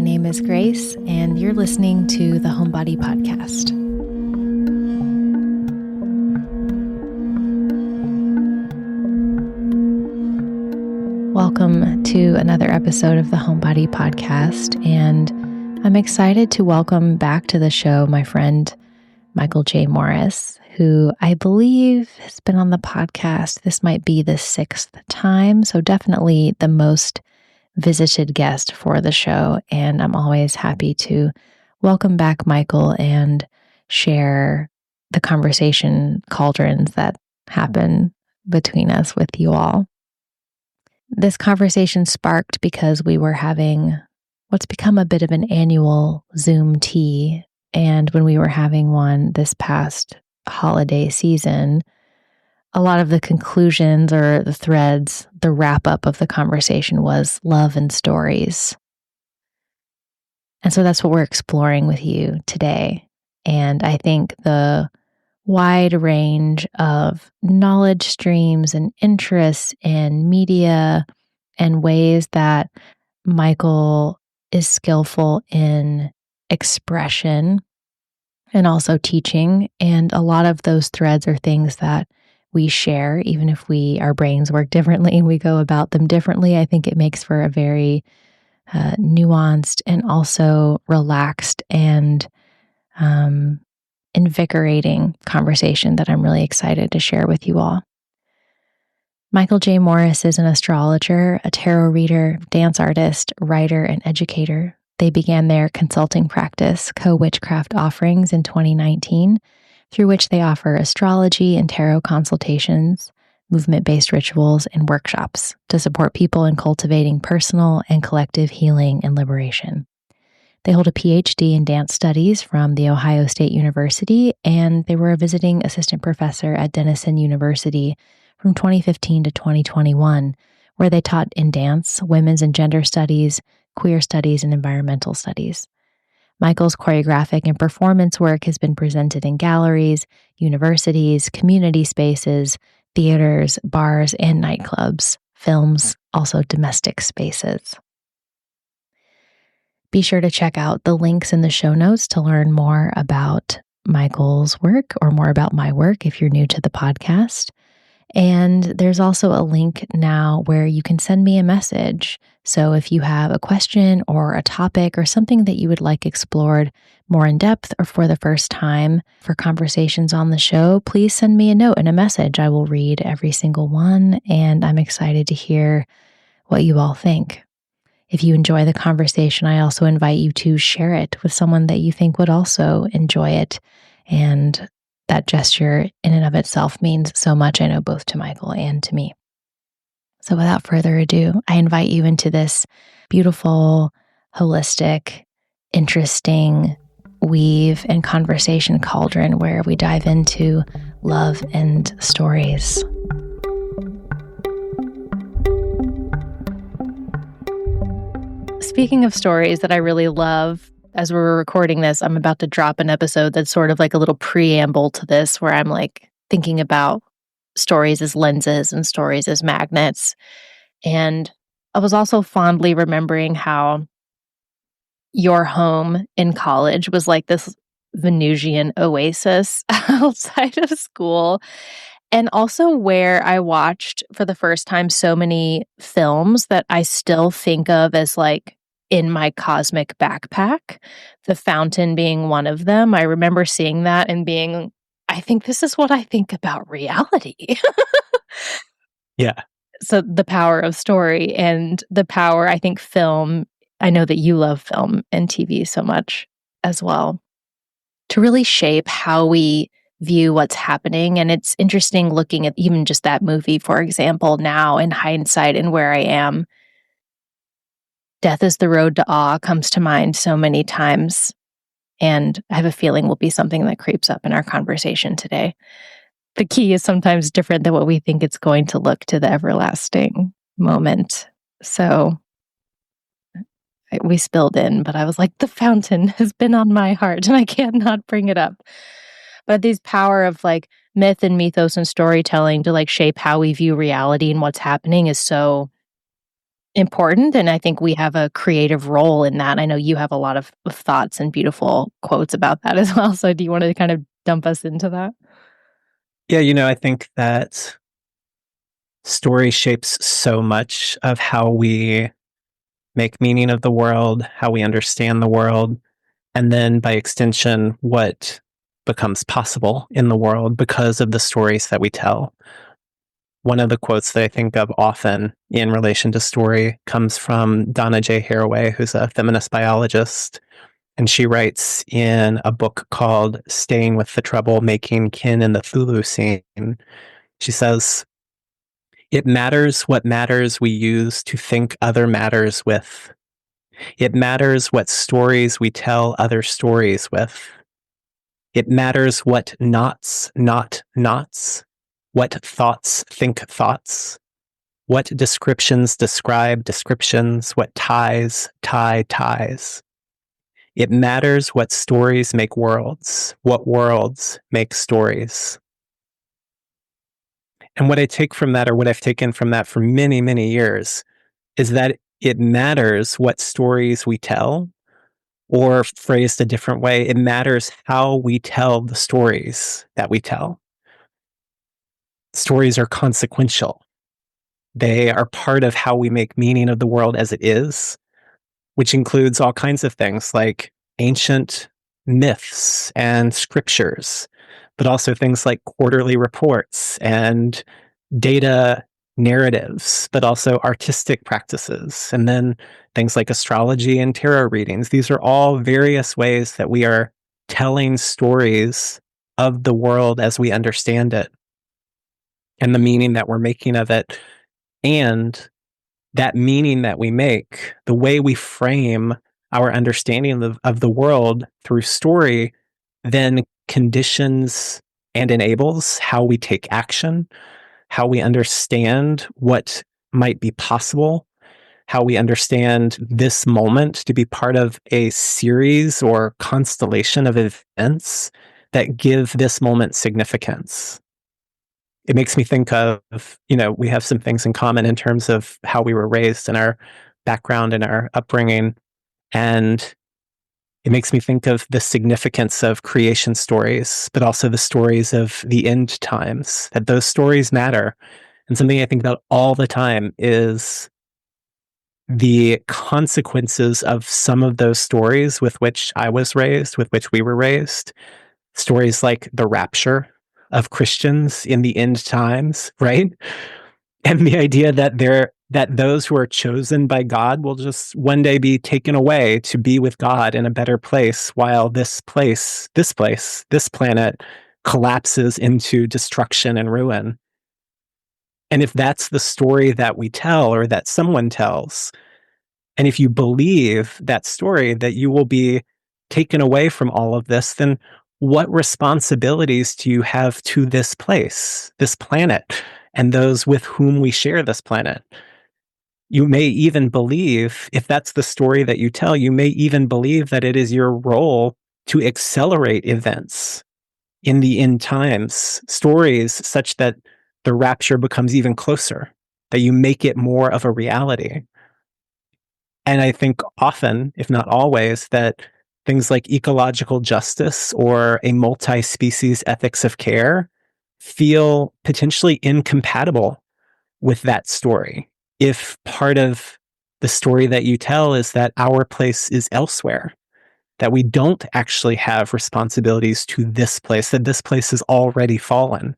name is Grace, and you're listening to the Homebody Podcast. Welcome to another episode of the Homebody Podcast, and I'm excited to welcome back to the show my friend Michael J. Morris, who I believe has been on the podcast. This might be the 6th time, so definitely the most visited guest for the show, and I'm always happy to welcome back Michael and share the conversation cauldrons that happen between us with you all. This conversation sparked because we were having what's become a bit of an annual Zoom tea, and when we were having one this past holiday season, a lot of the conclusions or the threads, the wrap up of the conversation was love and stories. And so that's what we're exploring with you today. And I think the wide range of knowledge streams and interests and media and ways that Michael is skillful in expression and also teaching. And a lot of those threads are things that we share, even if our brains work differently and we go about them differently. I think it makes for a very nuanced and also relaxed and invigorating conversation that I'm really excited to share with you all. Michael J. Morris is an astrologer, a tarot reader, dance artist, writer, and educator. They began their consulting practice, Co Witchcraft Offerings, in 2019, through which they offer astrology and tarot consultations, movement-based rituals, and workshops to support people in cultivating personal and collective healing and liberation. They hold a PhD in dance studies from The Ohio State University, and they were a visiting assistant professor at Denison University from 2015 to 2021, where they taught in dance, women's and gender studies, queer studies, and environmental studies. Michael's choreographic and performance work has been presented in galleries, universities, community spaces, theaters, bars, and nightclubs, films, also domestic spaces. Be sure to check out the links in the show notes to learn more about Michael's work or more about my work if you're new to the podcast. And there's also a link now where you can send me a message. So if you have a question or a topic or something that you would like explored more in depth or for the first time for conversations on the show, please send me a note and a message. I will read every single one, and I'm excited to hear what you all think. If you enjoy the conversation, I also invite you to share it with someone that you think would also enjoy it. And that gesture in and of itself means so much, I know, both to Michael and to me. So without further ado, I invite you into this beautiful, holistic, interesting weave and conversation cauldron where we dive into love and stories. Speaking of stories that I really love, as we're recording this, I'm about to drop an episode that's sort of like a little preamble to this, where I'm like thinking about stories as lenses and stories as magnets. And I was also fondly remembering how your home in college was like this Venusian oasis outside of school. And also where I watched for the first time so many films that I still think of as like in my cosmic backpack, The Fountain being one of them. I remember seeing that and being, I think this is what I think about reality. Yeah. So the power of story and the power, I think film, I know that you love film and TV so much as well, to really shape how we view what's happening. And it's interesting looking at even just that movie, for example, now in hindsight and where I am. Death is the Road to Awe comes to mind so many times, and I have a feeling will be something that creeps up in our conversation today. The key is sometimes different than what we think it's going to look to the everlasting moment. So we spilled in, but I was like, The Fountain has been on my heart and I can't not bring it up. But these power of like myth and mythos and storytelling to like shape how we view reality and what's happening is so important. And I think we have a creative role in that. I know you have a lot of thoughts and beautiful quotes about that as well. So do you want to kind of dump us into that? Yeah, I think that story shapes so much of how we make meaning of the world, how we understand the world, and then by extension, what becomes possible in the world because of the stories that we tell. One of the quotes that I think of often in relation to story comes from Donna J. Haraway, who's a feminist biologist. And she writes in a book called Staying with the Trouble, Making Kin in the Thulu Scene. She says, "It matters what matters we use to think other matters with. It matters what stories we tell other stories with. It matters what knots knot knots, what thoughts think thoughts, what descriptions describe descriptions, what ties tie ties. It matters what stories make worlds, what worlds make stories." And what I take from that, or what I've taken from that for many, many years, is that it matters what stories we tell, or phrased a different way, it matters how we tell the stories that we tell. Stories are consequential. They are part of how we make meaning of the world as it is, which includes all kinds of things like ancient myths and scriptures, but also things like quarterly reports and data narratives, but also artistic practices, and then things like astrology and tarot readings. These are all various ways that we are telling stories of the world as we understand it and the meaning that we're making of it. And that meaning that we make, the way we frame our understanding of the world through story, then conditions and enables how we take action, how we understand what might be possible, how we understand this moment to be part of a series or constellation of events that give this moment significance. It makes me think of, we have some things in common in terms of how we were raised and our background and our upbringing. And it makes me think of the significance of creation stories, but also the stories of the end times, that those stories matter. And something I think about all the time is the consequences of some of those stories with which I was raised, with which we were raised. Stories like the rapture of Christians in the end times, right? And the idea that those who are chosen by God will just one day be taken away to be with God in a better place, while this planet collapses into destruction and ruin. And if that's the story that we tell, or that someone tells, and if you believe that story, that you will be taken away from all of this, then what responsibilities do you have to this place, this planet, and those with whom we share this planet? You may even believe, if that's the story that you tell, you may even believe that it is your role to accelerate events in the end times, stories such that the rapture becomes even closer, that you make it more of a reality. And I think often, if not always, that things like ecological justice or a multi-species ethics of care feel potentially incompatible with that story. If part of the story that you tell is that our place is elsewhere, that we don't actually have responsibilities to this place, that this place has already fallen.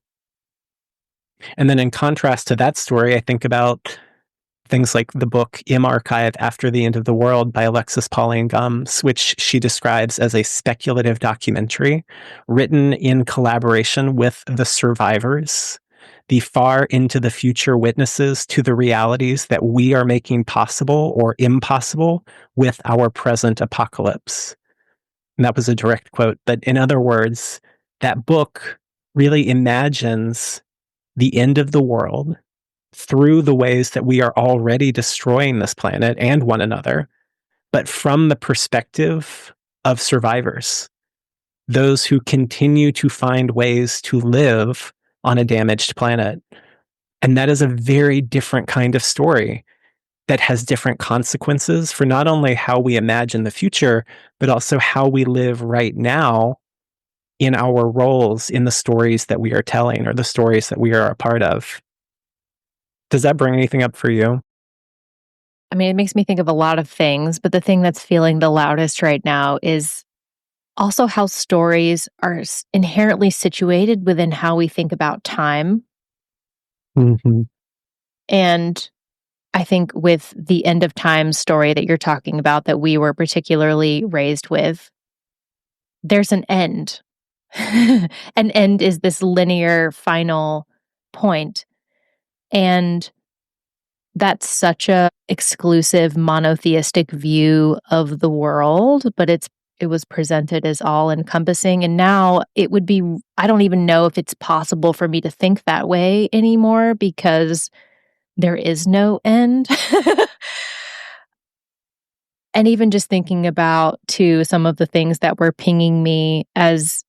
And then in contrast to that story, I think about things like the book M Archive After the End of the World by Alexis Pauline Gumbs, which she describes as a speculative documentary written in collaboration with the survivors, the far into the future witnesses to the realities that we are making possible or impossible with our present apocalypse. And that was a direct quote. But in other words, that book really imagines the end of the world through the ways that we are already destroying this planet and one another, but from the perspective of survivors, those who continue to find ways to live on a damaged planet. And that is a very different kind of story that has different consequences for not only how we imagine the future, but also how we live right now in our roles in the stories that we are telling or the stories that we are a part of. Does that bring anything up for you? I mean, it makes me think of a lot of things, but the thing that's feeling the loudest right now is also how stories are inherently situated within how we think about time. Mm-hmm. And I think with the end of time story that you're talking about, that we were particularly raised with, there's an end. An end is this linear final point. And that's such a exclusive monotheistic view of the world, but it was presented as all encompassing. And now it would be, I don't even know if it's possible for me to think that way anymore because there is no end. And even just thinking about too some of the things that were pinging me as,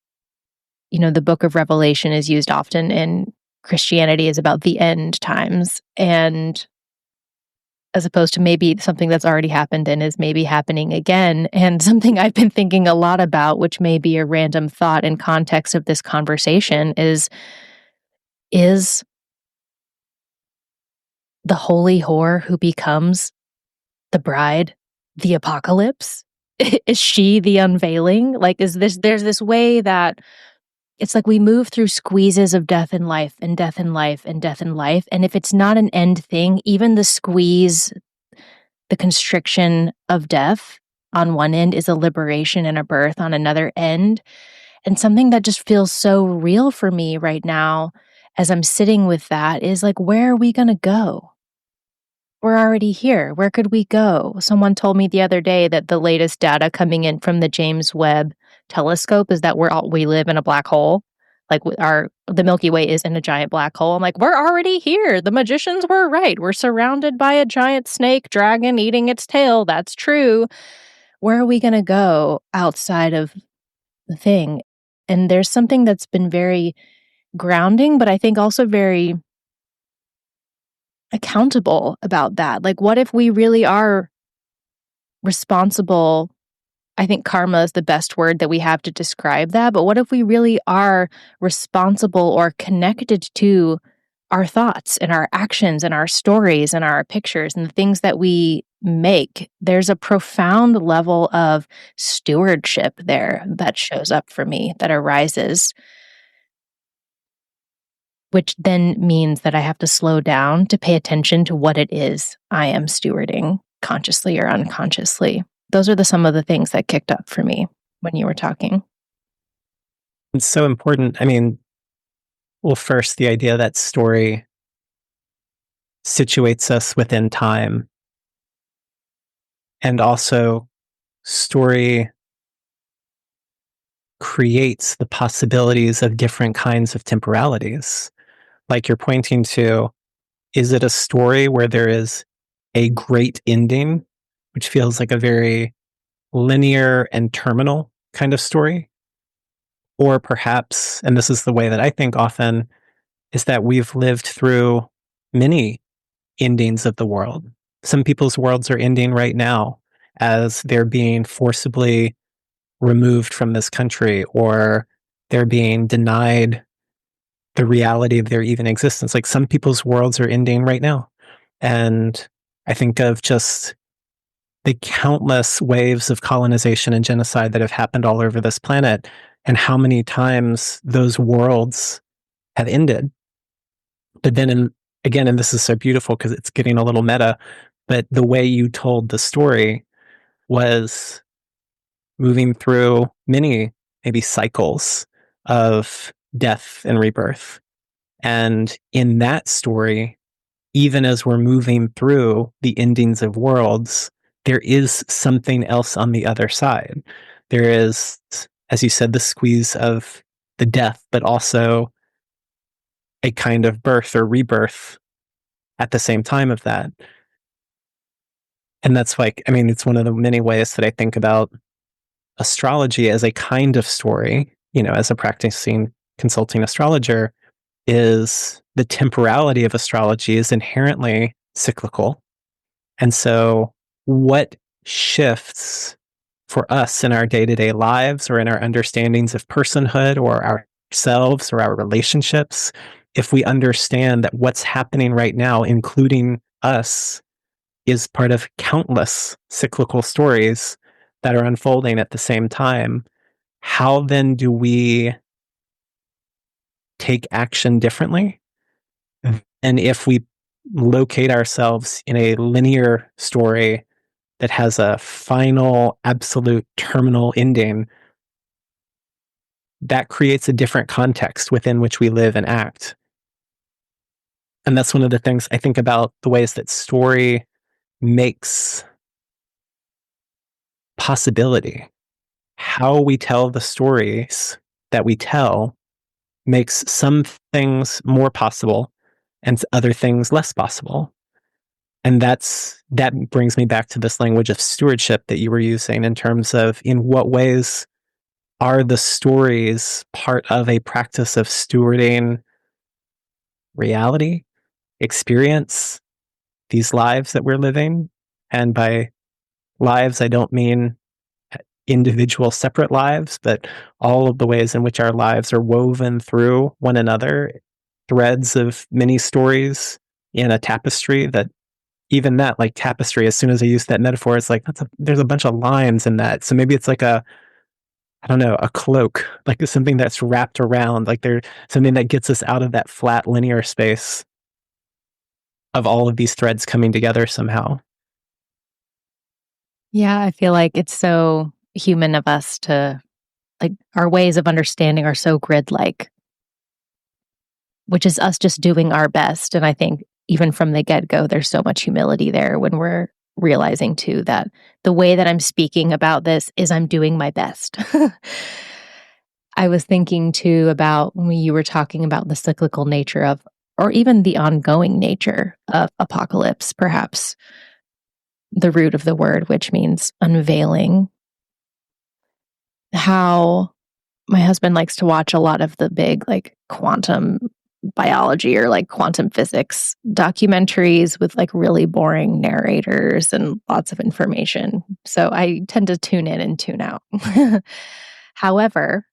the book of Revelation is used often in Christianity is about the end times. And as opposed to maybe something that's already happened and is maybe happening again. And something I've been thinking a lot about, which may be a random thought in context of this conversation, is the holy whore who becomes the bride the apocalypse? Is she the unveiling? Like, there's this way that it's like we move through squeezes of death and life and death and life and death and life. And if it's not an end thing, even the squeeze, the constriction of death on one end is a liberation and a birth on another end. And something that just feels so real for me right now as I'm sitting with that is like, where are we going to go? We're already here. Where could we go? Someone told me the other day that the latest data coming in from the James Webb telescope is that we live in a black hole. Like the Milky Way is in a giant black hole. I'm like, we're already here. The magicians were right. We're surrounded by a giant snake dragon eating its tail. That's true. Where are we going to go outside of the thing? And there's something that's been very grounding, but I think also very accountable about that. Like, what if we really are responsible? I think karma is the best word that we have to describe that. But what if we really are responsible or connected to our thoughts and our actions and our stories and our pictures and the things that we make? There's a profound level of stewardship there that shows up for me, that arises, which then means that I have to slow down to pay attention to what it is I am stewarding, consciously or unconsciously. Those are some of the things that kicked up for me when you were talking. It's so important. I mean, well, first, the idea that story situates us within time. And also, story creates the possibilities of different kinds of temporalities. Like you're pointing to, is it a story where there is a great ending, which feels like a very linear and terminal kind of story? Or perhaps, and this is the way that I think often, is that we've lived through many endings of the world. Some people's worlds are ending right now as they're being forcibly removed from this country, or they're being denied the reality of their even existence. Like some people's worlds are ending right now. And I think of just the countless waves of colonization and genocide that have happened all over this planet, and how many times those worlds have ended. But then, again, and this is so beautiful because it's getting a little meta, but the way you told the story was moving through many, maybe cycles of death and rebirth. And in that story, even as we're moving through the endings of worlds, there is something else on the other side. There is, as you said, the squeeze of the death, but also a kind of birth or rebirth at the same time of that. And that's like, I mean, it's one of the many ways that I think about astrology as a kind of story, as a practicing consulting astrologer, is the temporality of astrology is inherently cyclical. And so what shifts for us in our day-to-day lives or in our understandings of personhood or ourselves or our relationships, if we understand that what's happening right now, including us, is part of countless cyclical stories that are unfolding at the same time, how then do we take action differently? And if we locate ourselves in a linear story that has a final, absolute, terminal ending, that creates a different context within which we live and act. And that's one of the things I think about the ways that story makes possibility. How we tell the stories that we tell makes some things more possible and other things less possible. And that brings me back to this language of stewardship that you were using, in terms of in what ways are the stories part of a practice of stewarding reality, experience, these lives that we're living. And by lives, I don't mean individual separate lives, but all of the ways in which our lives are woven through one another, threads of many stories in a tapestry. That even that, like tapestry, as soon as I use that metaphor, it's like there's a bunch of lines in that. So maybe it's like I don't know, a cloak, like something that's wrapped around, like there's something that gets us out of that flat linear space of all of these threads coming together somehow. Yeah, I feel like it's so human of us to, like, our ways of understanding are so grid-like, which is us just doing our best. And I think even from the get-go, there's so much humility there when we're realizing too that the way that I'm speaking about this is I'm doing my best. I was thinking too about when you were talking about the cyclical nature of, or even the ongoing nature of apocalypse, perhaps the root of the word, which means unveiling. How my husband likes to watch a lot of the big, like, quantum biology or like quantum physics documentaries with like really boring narrators and lots of information. So I tend to tune in and tune out. However,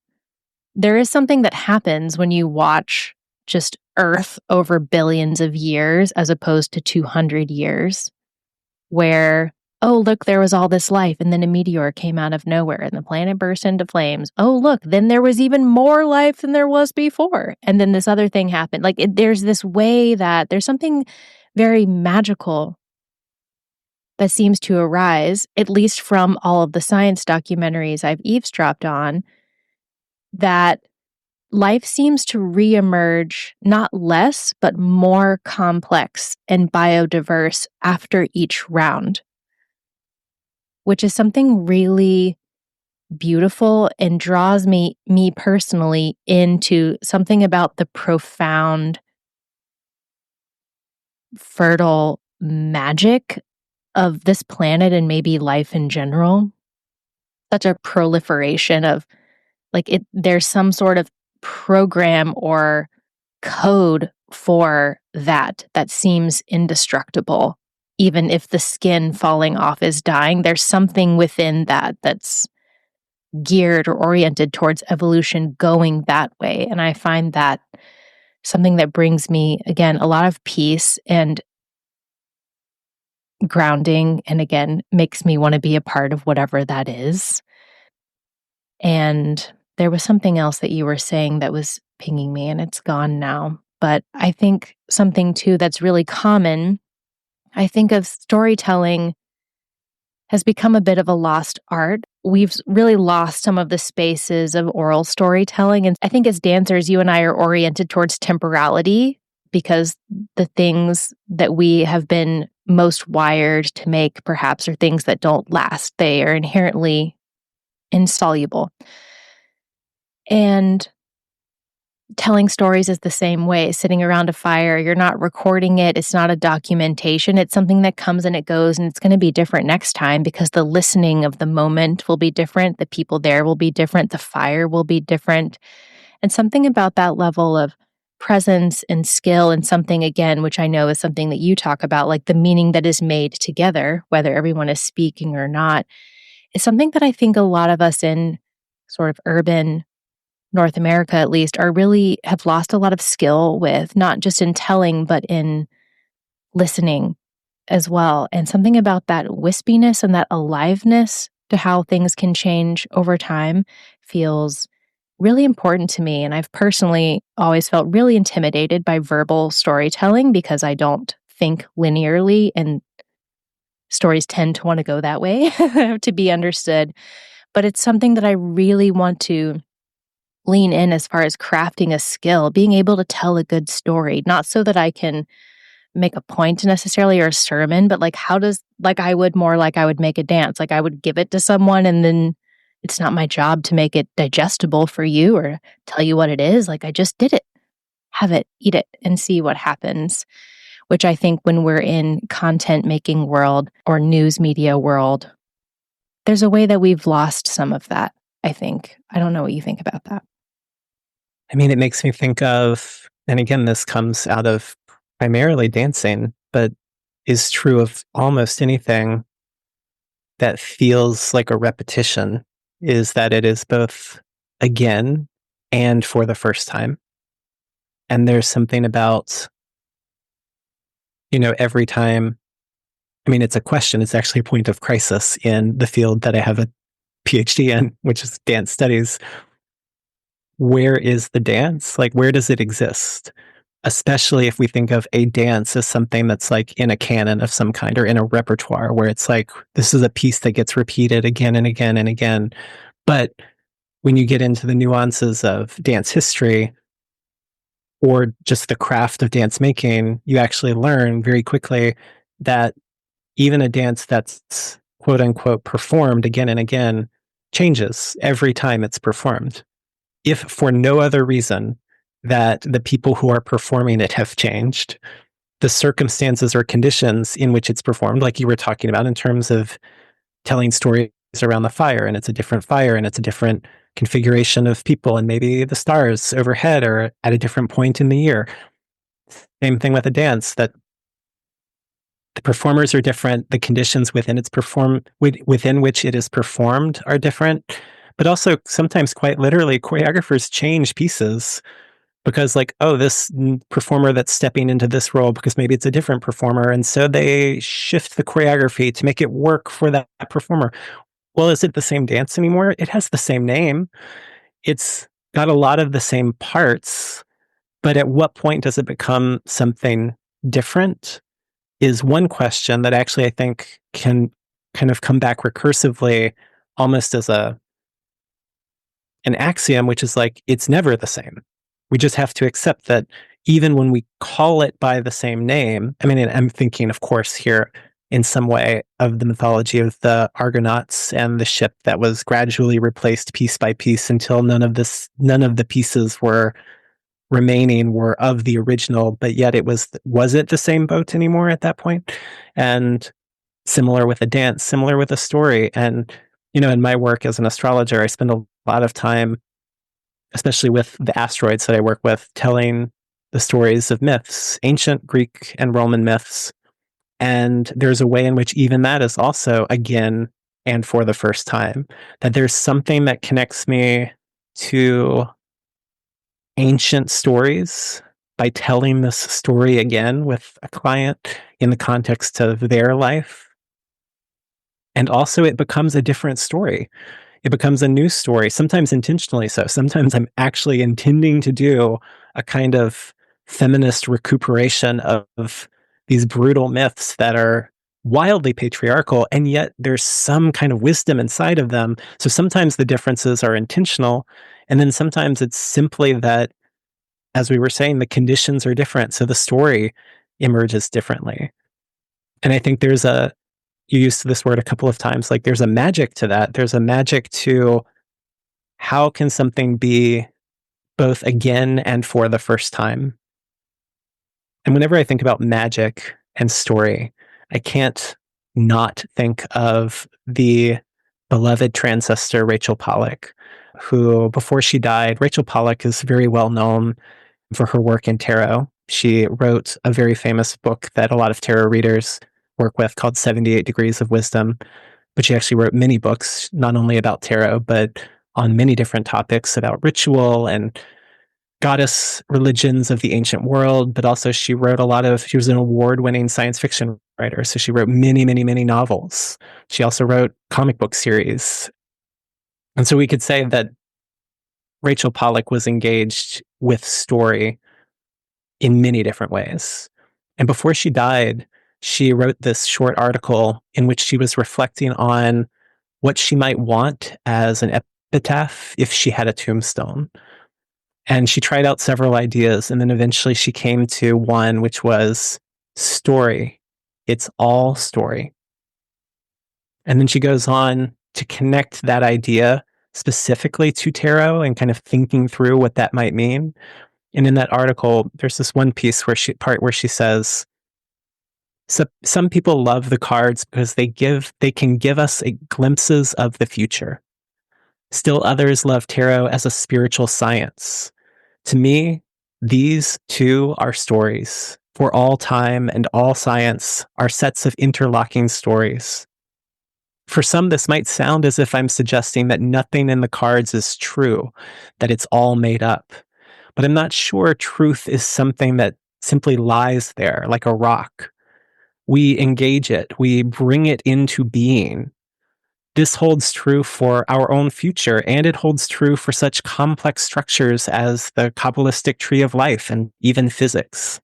there is something that happens when you watch just Earth over billions of years as opposed to 200 years, where, oh, look, there was all this life, and then a meteor came out of nowhere, and the planet burst into flames. Oh, look, then there was even more life than there was before. And then this other thing happened. Like, there's this way that there's something very magical that seems to arise, at least from all of the science documentaries I've eavesdropped on, that life seems to reemerge not less, but more complex and biodiverse after each round, which is something really beautiful and draws me personally into something about the profound, fertile magic of this planet and maybe life in general. Such a proliferation of, like, there's some sort of program or code for that seems indestructible. Even if the skin falling off is dying, there's something within that that's geared or oriented towards evolution going that way. And I find that something that brings me, again, a lot of peace and grounding, and again, makes me want to be a part of whatever that is. And there was something else that you were saying that was pinging me, and it's gone now. But I think something too that's really common, I think of storytelling has become a bit of a lost art. We've really lost some of the spaces of oral storytelling. And I think as dancers, you and I are oriented towards temporality, because the things that we have been most wired to make perhaps are things that don't last. They are inherently insoluble. And telling stories is the same way. Sitting around a fire, you're not recording it. It's not a documentation. It's something that comes and it goes, and it's going to be different next time because the listening of the moment will be different. The people there will be different. The fire will be different. And something about that level of presence and skill and something, again, which I know is something that you talk about, like the meaning that is made together, whether everyone is speaking or not, is something that I think a lot of us in sort of urban North America, at least, are really have lost a lot of skill with, not just in telling, but in listening as well. And something about that wispiness and that aliveness to how things can change over time feels really important to me. And I've personally always felt really intimidated by verbal storytelling because I don't think linearly, and stories tend to want to go that way to be understood. But it's something that I really want to lean in as far as crafting a skill, being able to tell a good story, not so that I can make a point necessarily or a sermon, but like how does like I would more like I would make a dance. Like I would give it to someone and then it's not my job to make it digestible for you or tell you what it is. Like I just did it. Have it, eat it, and see what happens. Which I think when we're in content making world or news media world, there's a way that we've lost some of that, I think. I don't know what you think about that. I mean, it makes me think of, and again, this comes out of primarily dancing, but is true of almost anything that feels like a repetition, is that it is both again and for the first time. And there's something about, every time, I mean, it's a question, it's actually a point of crisis in the field that I have a PhD in, which is dance studies. Where is the dance? Like, where does it exist? Especially if we think of a dance as something that's like in a canon of some kind or in a repertoire where it's like, this is a piece that gets repeated again and again and again. But when you get into the nuances of dance history or just the craft of dance making, you actually learn very quickly that even a dance that's quote unquote performed again and again changes every time it's performed. If for no other reason that the people who are performing it have changed, the circumstances or conditions in which it's performed, like you were talking about in terms of telling stories around the fire, and it's a different fire and it's a different configuration of people, and maybe the stars overhead are at a different point in the year. Same thing with a dance, that the performers are different, the conditions within which it is performed are different, but also sometimes quite literally choreographers change pieces because like, oh, this performer that's stepping into this role, because maybe it's a different performer, and so they shift the choreography to make it work for that performer. Well, is it the same dance anymore? It has the same name. It's got a lot of the same parts, but at what point does it become something different is one question that actually I think can kind of come back recursively almost as an axiom, which is like, it's never the same. We just have to accept that even when we call it by the same name, I mean, and I'm thinking, of course, here in some way of the mythology of the Argonauts and the ship that was gradually replaced piece by piece until none of the pieces were remaining were of the original, but yet was it the same boat anymore at that point? And similar with a dance, similar with a story. And, in my work as an astrologer, I spend a lot of time, especially with the asteroids that I work with, telling the stories of myths, ancient Greek and Roman myths. And there's a way in which even that is also again and for the first time, that there's something that connects me to ancient stories by telling this story again with a client in the context of their life. And also, it becomes a different story. It becomes a new story, sometimes intentionally so. Sometimes I'm actually intending to do a kind of feminist recuperation of these brutal myths that are wildly patriarchal, and yet there's some kind of wisdom inside of them. So sometimes the differences are intentional, and then sometimes it's simply that, as we were saying, the conditions are different, so the story emerges differently. And I think you used this word a couple of times, like there's a magic to that. There's a magic to how can something be both again and for the first time. And whenever I think about magic and story, I can't not think of the beloved transistor Rachel Pollack, who before she died, Rachel Pollack is very well known for her work in tarot. She wrote a very famous book that a lot of tarot readers work with called 78 Degrees of Wisdom. But she actually wrote many books, not only about tarot, but on many different topics about ritual and goddess religions of the ancient world. But also she was an award-winning science fiction writer. So she wrote many, many, many novels. She also wrote comic book series. And so we could say that Rachel Pollack was engaged with story in many different ways. And before she died, she wrote this short article in which she was reflecting on what she might want as an epitaph if she had a tombstone. And she tried out several ideas, and then eventually she came to one which was story. It's all story. And then she goes on to connect that idea specifically to tarot and kind of thinking through what that might mean. And in that article, there's this one piece where she says, so some people love the cards because they can give us glimpses of the future. Still others love tarot as a spiritual science. To me, these two are stories. For all time and all science are sets of interlocking stories. For some, this might sound as if I'm suggesting that nothing in the cards is true, that it's all made up. But I'm not sure truth is something that simply lies there like a rock. We engage it, we bring it into being. This holds true for our own future, and it holds true for such complex structures as the Kabbalistic tree of life and even physics.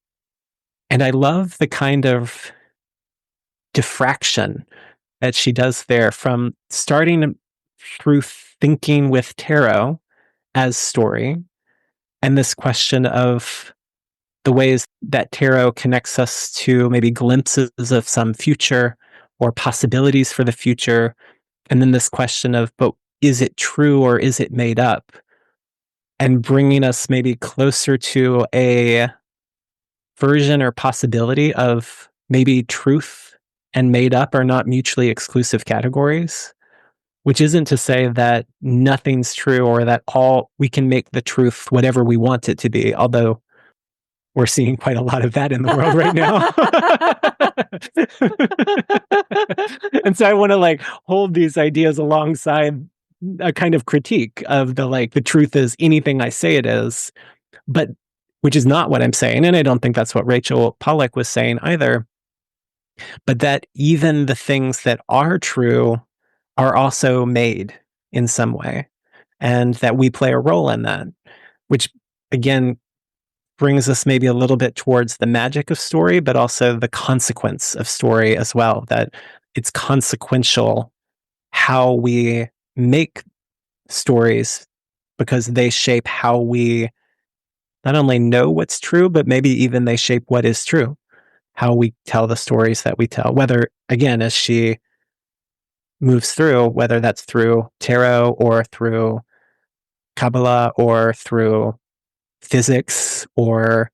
And I love the kind of diffraction that she does there from starting through thinking with tarot as story, and this question of the ways that tarot connects us to maybe glimpses of some future or possibilities for the future. And then this question of, but is it true or is it made up? And bringing us maybe closer to a version or possibility of maybe truth and made up are not mutually exclusive categories, which isn't to say that nothing's true or that we can make the truth whatever we want it to be, although we're seeing quite a lot of that in the world right now. And so I want to hold these ideas alongside a kind of critique of the truth is anything I say it is, but which is not what I'm saying. And I don't think that's what Rachel Pollack was saying either. But that even the things that are true are also made in some way, and that we play a role in that, which again brings us maybe a little bit towards the magic of story, but also the consequence of story as well, that it's consequential how we make stories because they shape how we not only know what's true, but maybe even they shape what is true, how we tell the stories that we tell, whether, again, as she moves through, whether that's through tarot or through Kabbalah or through physics or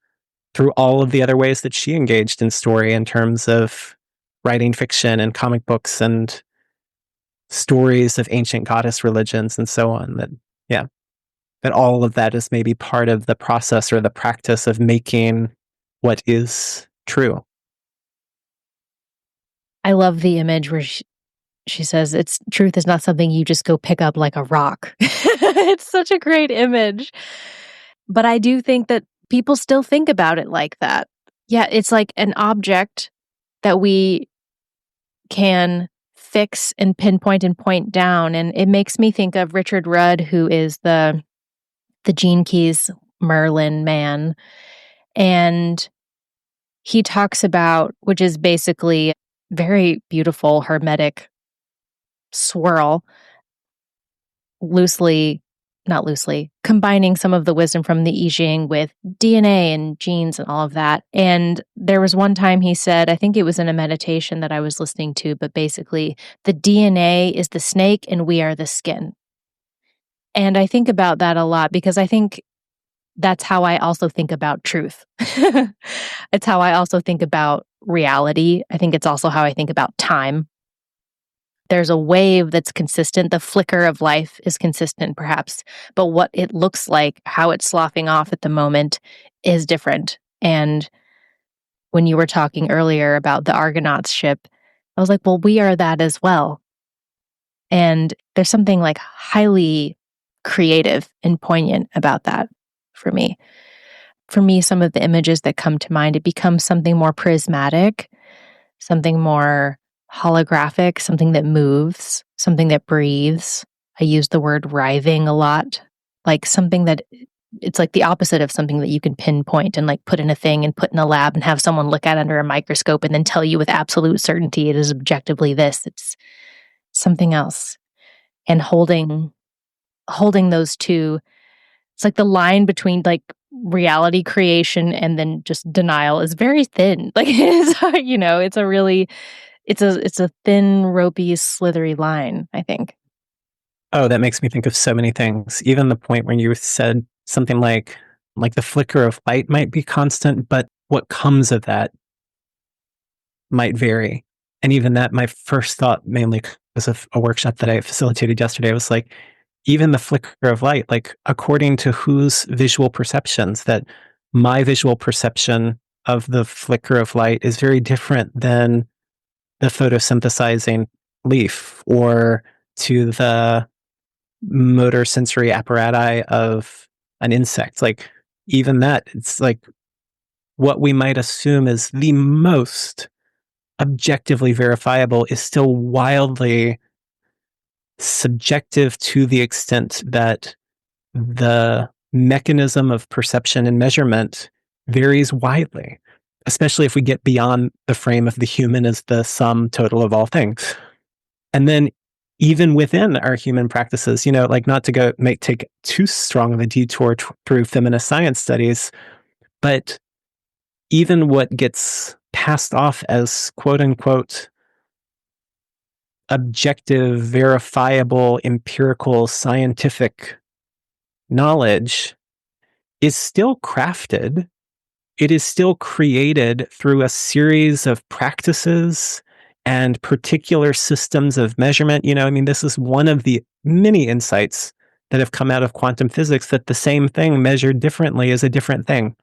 through all of the other ways that she engaged in story in terms of writing fiction and comic books and stories of ancient goddess religions and so on. That all of that is maybe part of the process or the practice of making what is true. I love the image where she says, "It's truth is not something you just go pick up like a rock." It's such a great image. But I do think that people still think about it like that. Yeah, it's like an object that we can fix and pinpoint and point down. And it makes me think of Richard Rudd, who is the Gene Keys Merlin man. And he talks about, which is basically very beautiful hermetic swirl, not loosely, combining some of the wisdom from the I Ching with DNA and genes and all of that. And there was one time he said, I think it was in a meditation that I was listening to, but basically the DNA is the snake and we are the skin. And I think about that a lot because I think that's how I also think about truth. It's how I also think about reality. I think it's also how I think about time. there's a wave that's consistent. The flicker of life is consistent, perhaps, but what it looks like, how it's sloughing off at the moment, is different. And when you were talking earlier about the Argonauts ship, I was like, well, we are that as well. And there's something like highly creative and poignant about that for me. For me, some of the images that come to mind, it becomes something more prismatic, something more holographic, something that moves, something that breathes. I use the word writhing a lot, like something that it's like the opposite of something that you can pinpoint and like put in a thing and put in a lab and have someone look at under a microscope and then tell you with absolute certainty it is objectively this. It's something else. And holding those two, it's like the line between like reality creation and then just denial is very thin. Like it is, it's a really it's a thin, ropey, slithery line, I think. Oh, that makes me think of so many things. Even the point when you said something like the flicker of light might be constant, but what comes of that might vary. And even that, my first thought, mainly because of a workshop that I facilitated yesterday, was like, even the flicker of light, like according to whose visual perceptions, that my visual perception of the flicker of light is very different than the photosynthesizing leaf or to the motor sensory apparatus of an insect. Like even that, it's like what we might assume is the most objectively verifiable is still wildly subjective to the extent that the mechanism of perception and measurement varies widely, especially if we get beyond the frame of the human as the sum total of all things. And then even within our human practices, like not to take too strong of a detour through feminist science studies, but even what gets passed off as quote unquote objective, verifiable, empirical, scientific knowledge is still crafted. It is still created through a series of practices and particular systems of measurement. This is one of the many insights that have come out of quantum physics, that the same thing measured differently is a different thing.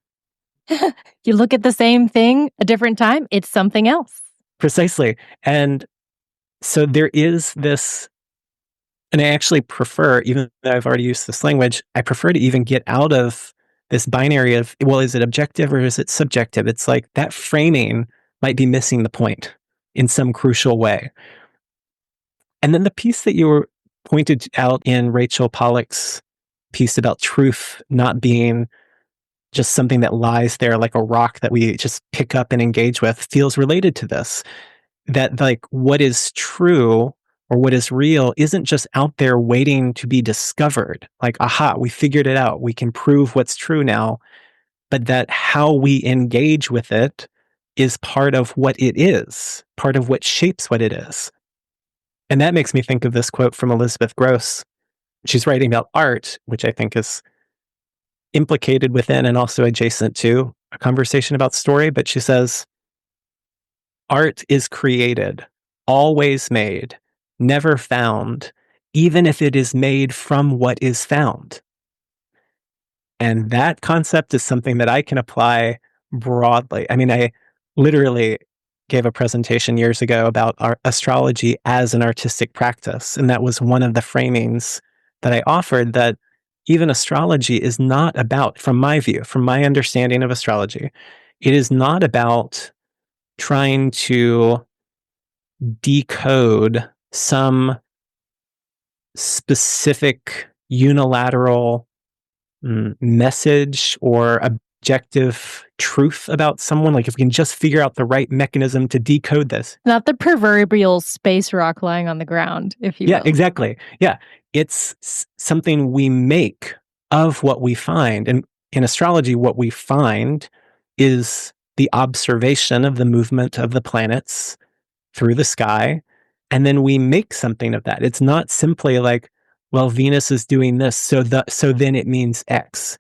You look at the same thing a different time, it's something else. Precisely. And so there is this, and I actually prefer, even though I've already used this language, I prefer to even get out of this binary of, well, is it objective or is it subjective? It's like that framing might be missing the point in some crucial way. And then the piece that you were pointed out in Rachel Pollack's piece about truth not being just something that lies there like a rock that we just pick up and engage with feels related to this. That like what is true or what is real isn't just out there waiting to be discovered. Like, aha, we figured it out. We can prove what's true now. But that how we engage with it is part of what it is, part of what shapes what it is. And that makes me think of this quote from Elizabeth Gross. She's writing about art, which I think is implicated within and also adjacent to a conversation about story. But she says, art is created, always made, never found, even if it is made from what is found. And that concept is something that I can apply broadly. I literally gave a presentation years ago about astrology as an artistic practice. And that was one of the framings that I offered, that even astrology is not about, from my view, from my understanding of astrology, it is not about trying to decode some specific unilateral message or objective truth about someone. Like if we can just figure out the right mechanism to decode this. Not the proverbial space rock lying on the ground, if you will. Yeah, exactly. Yeah. It's something we make of what we find. And in astrology, what we find is the observation of the movement of the planets through the sky. And then we make something of that. It's not simply like, well, Venus is doing this, so then it means X.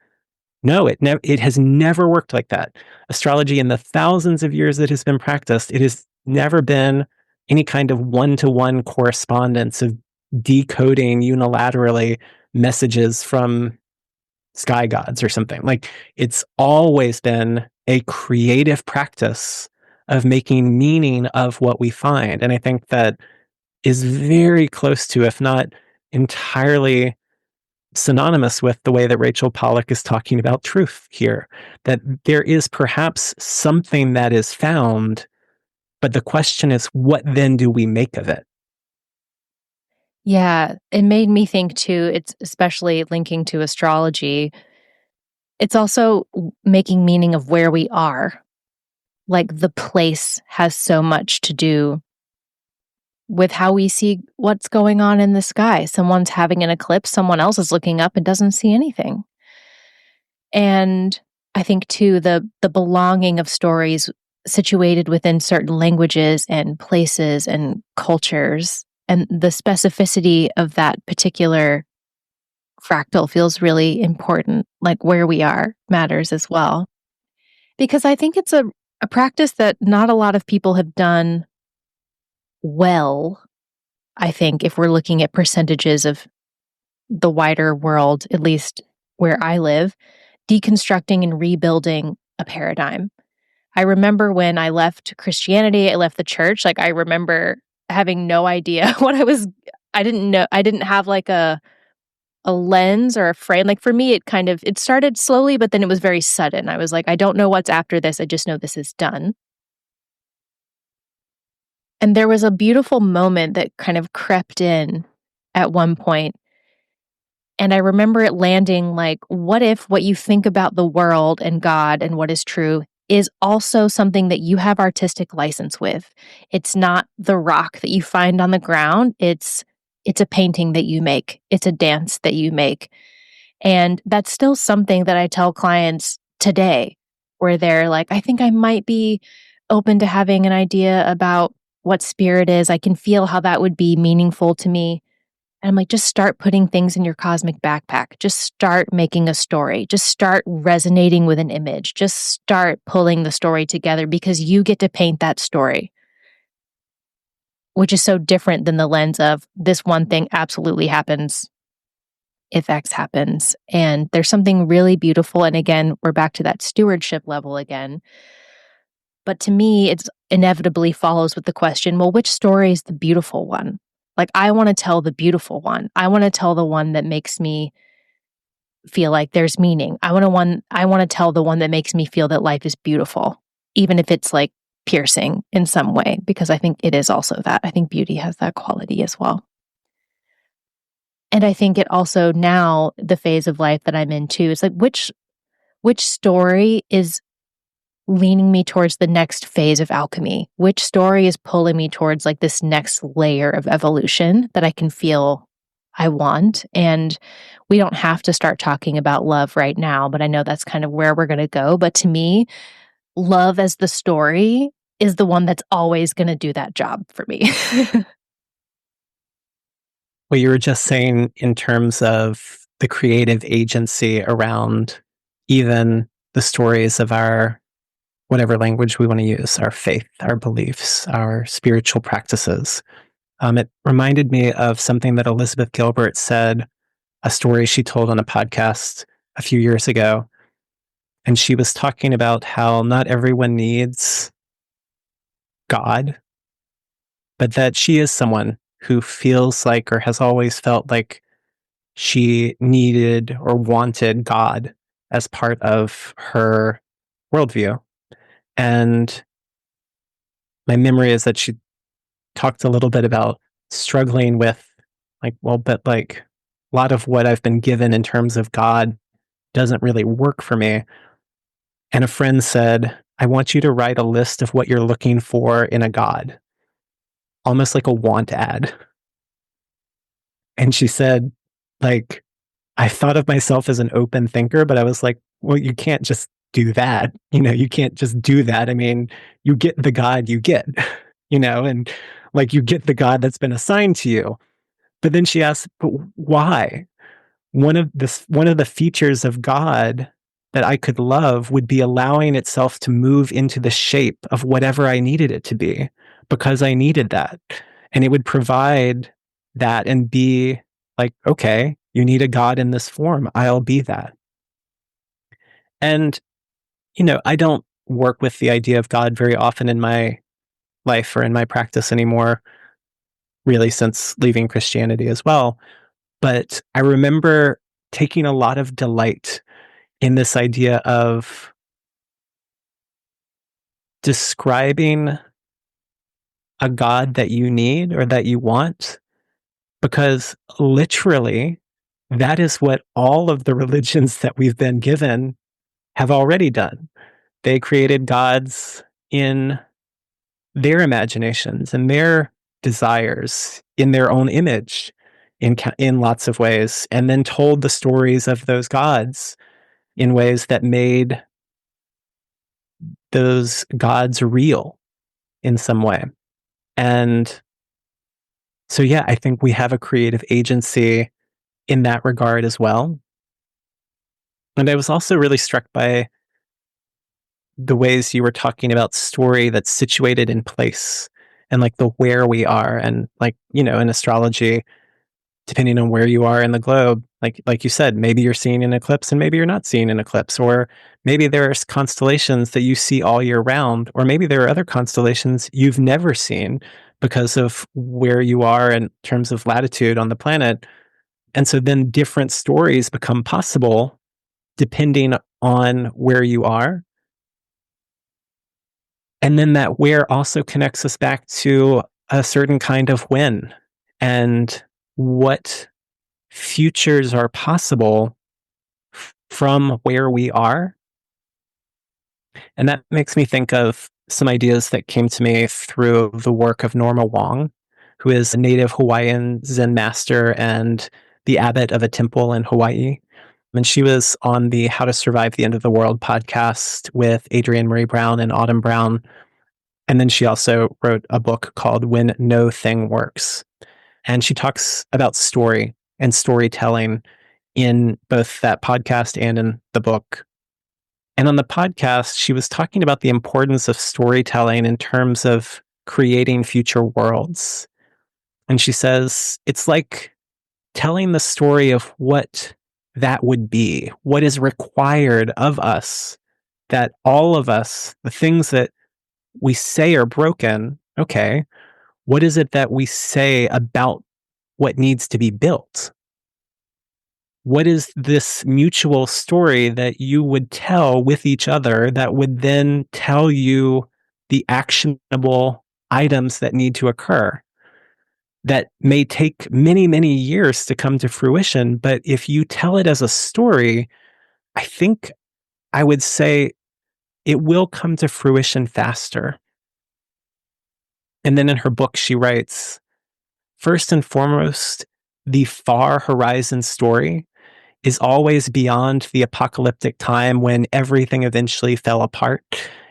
No, it has never worked like that. Astrology, in the thousands of years it has been practiced, it has never been any kind of one-to-one correspondence of decoding unilaterally messages from sky gods or something. Like, it's always been a creative practice of making meaning of what we find. And I think that is very close to, if not entirely synonymous with, the way that Rachel Pollack is talking about truth here, that there is perhaps something that is found, but the question is, what then do we make of it? Yeah, it made me think too, it's especially linking to astrology. It's also making meaning of where we are. Like the place has so much to do with how we see what's going on in the sky. Someone's having an eclipse, someone else is looking up and doesn't see anything. And I think too, the belonging of stories situated within certain languages and places and cultures, and the specificity of that particular fractal feels really important. Like where we are matters as well. Because I think it's a practice that not a lot of people have done well. I think if we're looking at percentages of the wider world, at least where I live, deconstructing and rebuilding a paradigm. I remember when I left Christianity, I left the church, like I remember having no idea what I didn't know, I didn't have like a lens or a frame. Like for me, it started slowly, but then it was very sudden. I was like, I don't know what's after this. I just know this is done. And there was a beautiful moment that kind of crept in at one point. And I remember it landing like, what if what you think about the world and God and what is true is also something that you have artistic license with? It's not the rock that you find on the ground. It's a painting that you make. It's a dance that you make. And that's still something that I tell clients today, where they're like, I think I might be open to having an idea about what spirit is. I can feel how that would be meaningful to me. And I'm like, just start putting things in your cosmic backpack. Just start making a story. Just start resonating with an image. Just start pulling the story together, because you get to paint that story, which is so different than the lens of this one thing absolutely happens if X happens. And there's something really beautiful. And again, we're back to that stewardship level again. But to me, it's inevitably follows with the question, well, which story is the beautiful one? Like, I want to tell the beautiful one. I want to tell the one that makes me feel like there's meaning. I want to tell the one that makes me feel that life is beautiful, even if it's like piercing in some way, because I think it is also that. I think beauty has that quality as well. And I think it also, now the phase of life that I'm in too, is like, which story is leaning me towards the next phase of alchemy? Which story is pulling me towards like this next layer of evolution that I can feel I want? And we don't have to start talking about love right now, but I know that's kind of where we're going to go. But to me, love as the story is the one that's always going to do that job for me. What you were just saying in terms of the creative agency around even the stories of our, whatever language we want to use, our faith, our beliefs, our spiritual practices. It reminded me of something that Elizabeth Gilbert said, a story she told on a podcast a few years ago. And she was talking about how not everyone needs God, but that she is someone who feels like, or has always felt like, she needed or wanted God as part of her worldview. And my memory is that she talked a little bit about struggling with, like, well, but like a lot of what I've been given in terms of God doesn't really work for me. And a friend said, I want you to write a list of what you're looking for in a God, almost like a want ad. And she said, like, I thought of myself as an open thinker, but I was like, well, you can't just do that. You can't just do that. I mean, you get the God you get, and like you get the God that's been assigned to you. But then she asked, but why? One of the features of God that I could love would be allowing itself to move into the shape of whatever I needed it to be. because I needed that. And it would provide that and be like, okay, you need a God in this form. I'll be that. And, I don't work with the idea of God very often in my life or in my practice anymore, really, since leaving Christianity as well. But I remember taking a lot of delight in this idea of describing a God that you need or that you want, because literally that is what all of the religions that we've been given have already done. They created gods in their imaginations and their desires in their own image in lots of ways, and then told the stories of those gods in ways that made those gods real in some way. And so, yeah, I think we have a creative agency in that regard as well. And I was also really struck by the ways you were talking about story that's situated in place and like the where we are. And like, in astrology, depending on where you are in the globe, like you said, maybe you're seeing an eclipse and maybe you're not seeing an eclipse, or maybe there's constellations that you see all year round, or maybe there are other constellations you've never seen because of where you are in terms of latitude on the planet. And so then different stories become possible depending on where you are. And then that where also connects us back to a certain kind of when and what futures are possible from where we are. And that makes me think of some ideas that came to me through the work of Norma Wong, who is a native Hawaiian Zen master and the abbot of a temple in Hawaii. And she was on the How to Survive the End of the World podcast with Adrienne Marie Brown and Autumn Brown. And then she also wrote a book called When No Thing Works. And she talks about story and storytelling in both that podcast and in the book. And on the podcast, she was talking about the importance of storytelling in terms of creating future worlds. And she says, it's like telling the story of what that would be, what is required of us, that all of us, the things that we say are broken, okay, what is it that we say about what needs to be built? What is this mutual story that you would tell with each other that would then tell you the actionable items that need to occur that may take many, many years to come to fruition? But if you tell it as a story, I think I would say it will come to fruition faster. And then in her book, she writes, first and foremost, the far horizon story is always beyond the apocalyptic time when everything eventually fell apart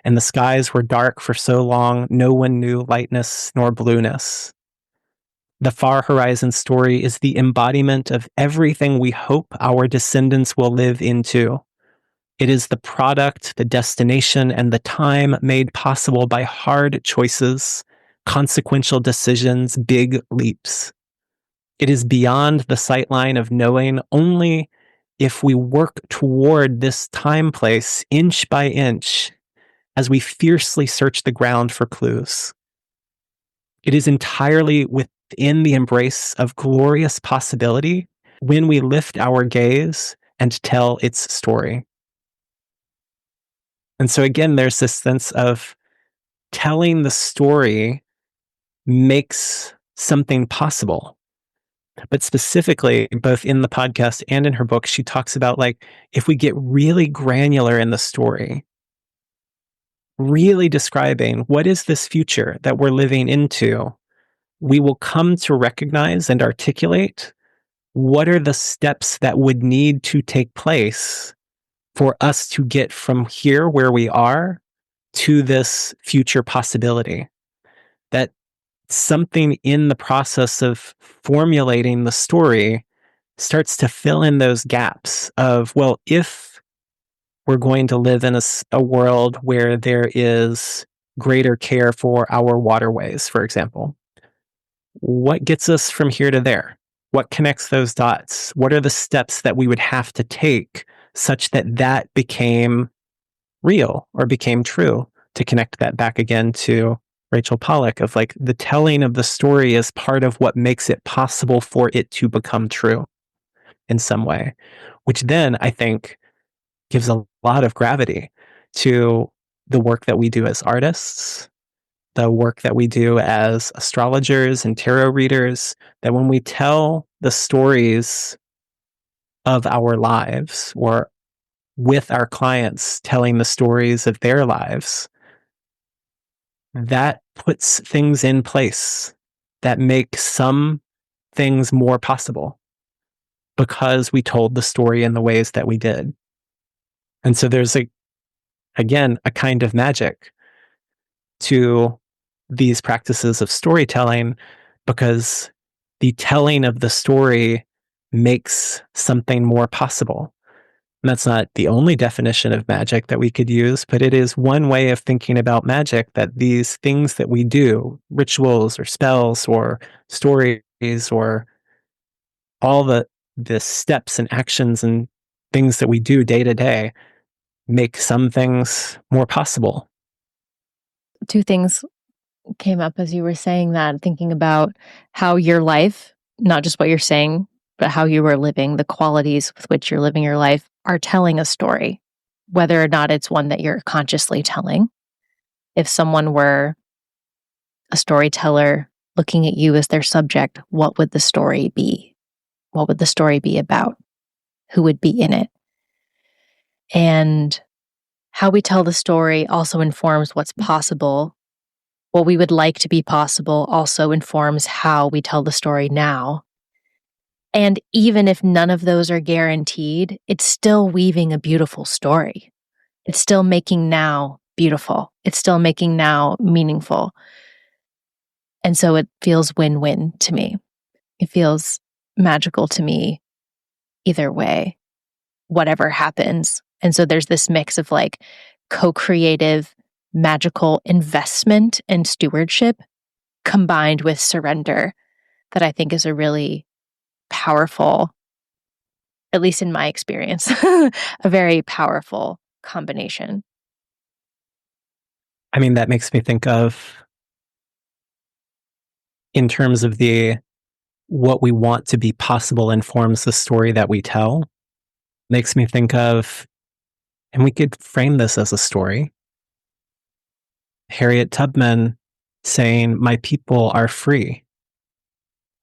and the skies were dark for so long no one knew lightness nor blueness. The far horizon story is the embodiment of everything we hope our descendants will live into. It is the product, the destination, and the time made possible by hard choices, consequential decisions, big leaps. It is beyond the sightline of knowing only if we work toward this time place inch by inch as we fiercely search the ground for clues. It is entirely within the embrace of glorious possibility when we lift our gaze and tell its story. And so again, there's this sense of telling the story makes something possible. But specifically, both in the podcast and in her book, she talks about like, if we get really granular in the story, really describing what is this future that we're living into, we will come to recognize and articulate what are the steps that would need to take place for us to get from here where we are to this future possibility. That something in the process of formulating the story starts to fill in those gaps of, well, if we're going to live in a world where there is greater care for our waterways, for example. What gets us from here to there? What connects those dots? What are the steps that we would have to take such that that became real or became true? To connect that back again to Rachel Pollack of like the telling of the story is part of what makes it possible for it to become true in some way, which then I think gives a lot of gravity to the work that we do as artists, the work that we do as astrologers and tarot readers, that when we tell the stories of our lives or with our clients telling the stories of their lives, that puts things in place that make some things more possible because we told the story in the ways that we did. And so there's again, a kind of magic to these practices of storytelling because the telling of the story makes something more possible. And that's not the only definition of magic that we could use, but it is one way of thinking about magic, that these things that we do, rituals or spells or stories or all the steps and actions and things that we do day to day make some things more possible. Two things came up as you were saying that, thinking about how your life, not just what you're saying, but how you were living, the qualities with which you're living your life are telling a story, whether or not it's one that you're consciously telling. If someone were a storyteller looking at you as their subject, what would the story be? What would the story be about? Who would be in it? And how we tell the story also informs what's possible. What we would like to be possible also informs how we tell the story now. And even if none of those are guaranteed, it's still weaving a beautiful story. It's still making now beautiful. It's still making now meaningful. And so it feels win-win to me. It feels magical to me either way, whatever happens. And so there's this mix of like co-creative, magical investment and stewardship combined with surrender that I think is a really powerful, at least in my experience, a very powerful combination. I mean, that makes me think of, in terms of what we want to be possible informs the story that we tell, makes me think of, and we could frame this as a story, Harriet Tubman saying, "My people are free,"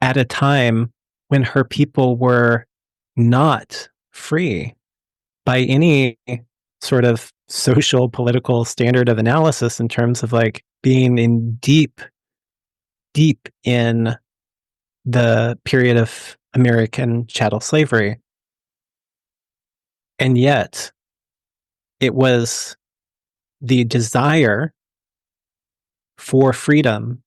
at a time when her people were not free by any sort of social political standard of analysis, in terms of like being in deep in the period of American chattel slavery. And yet it was the desire for freedom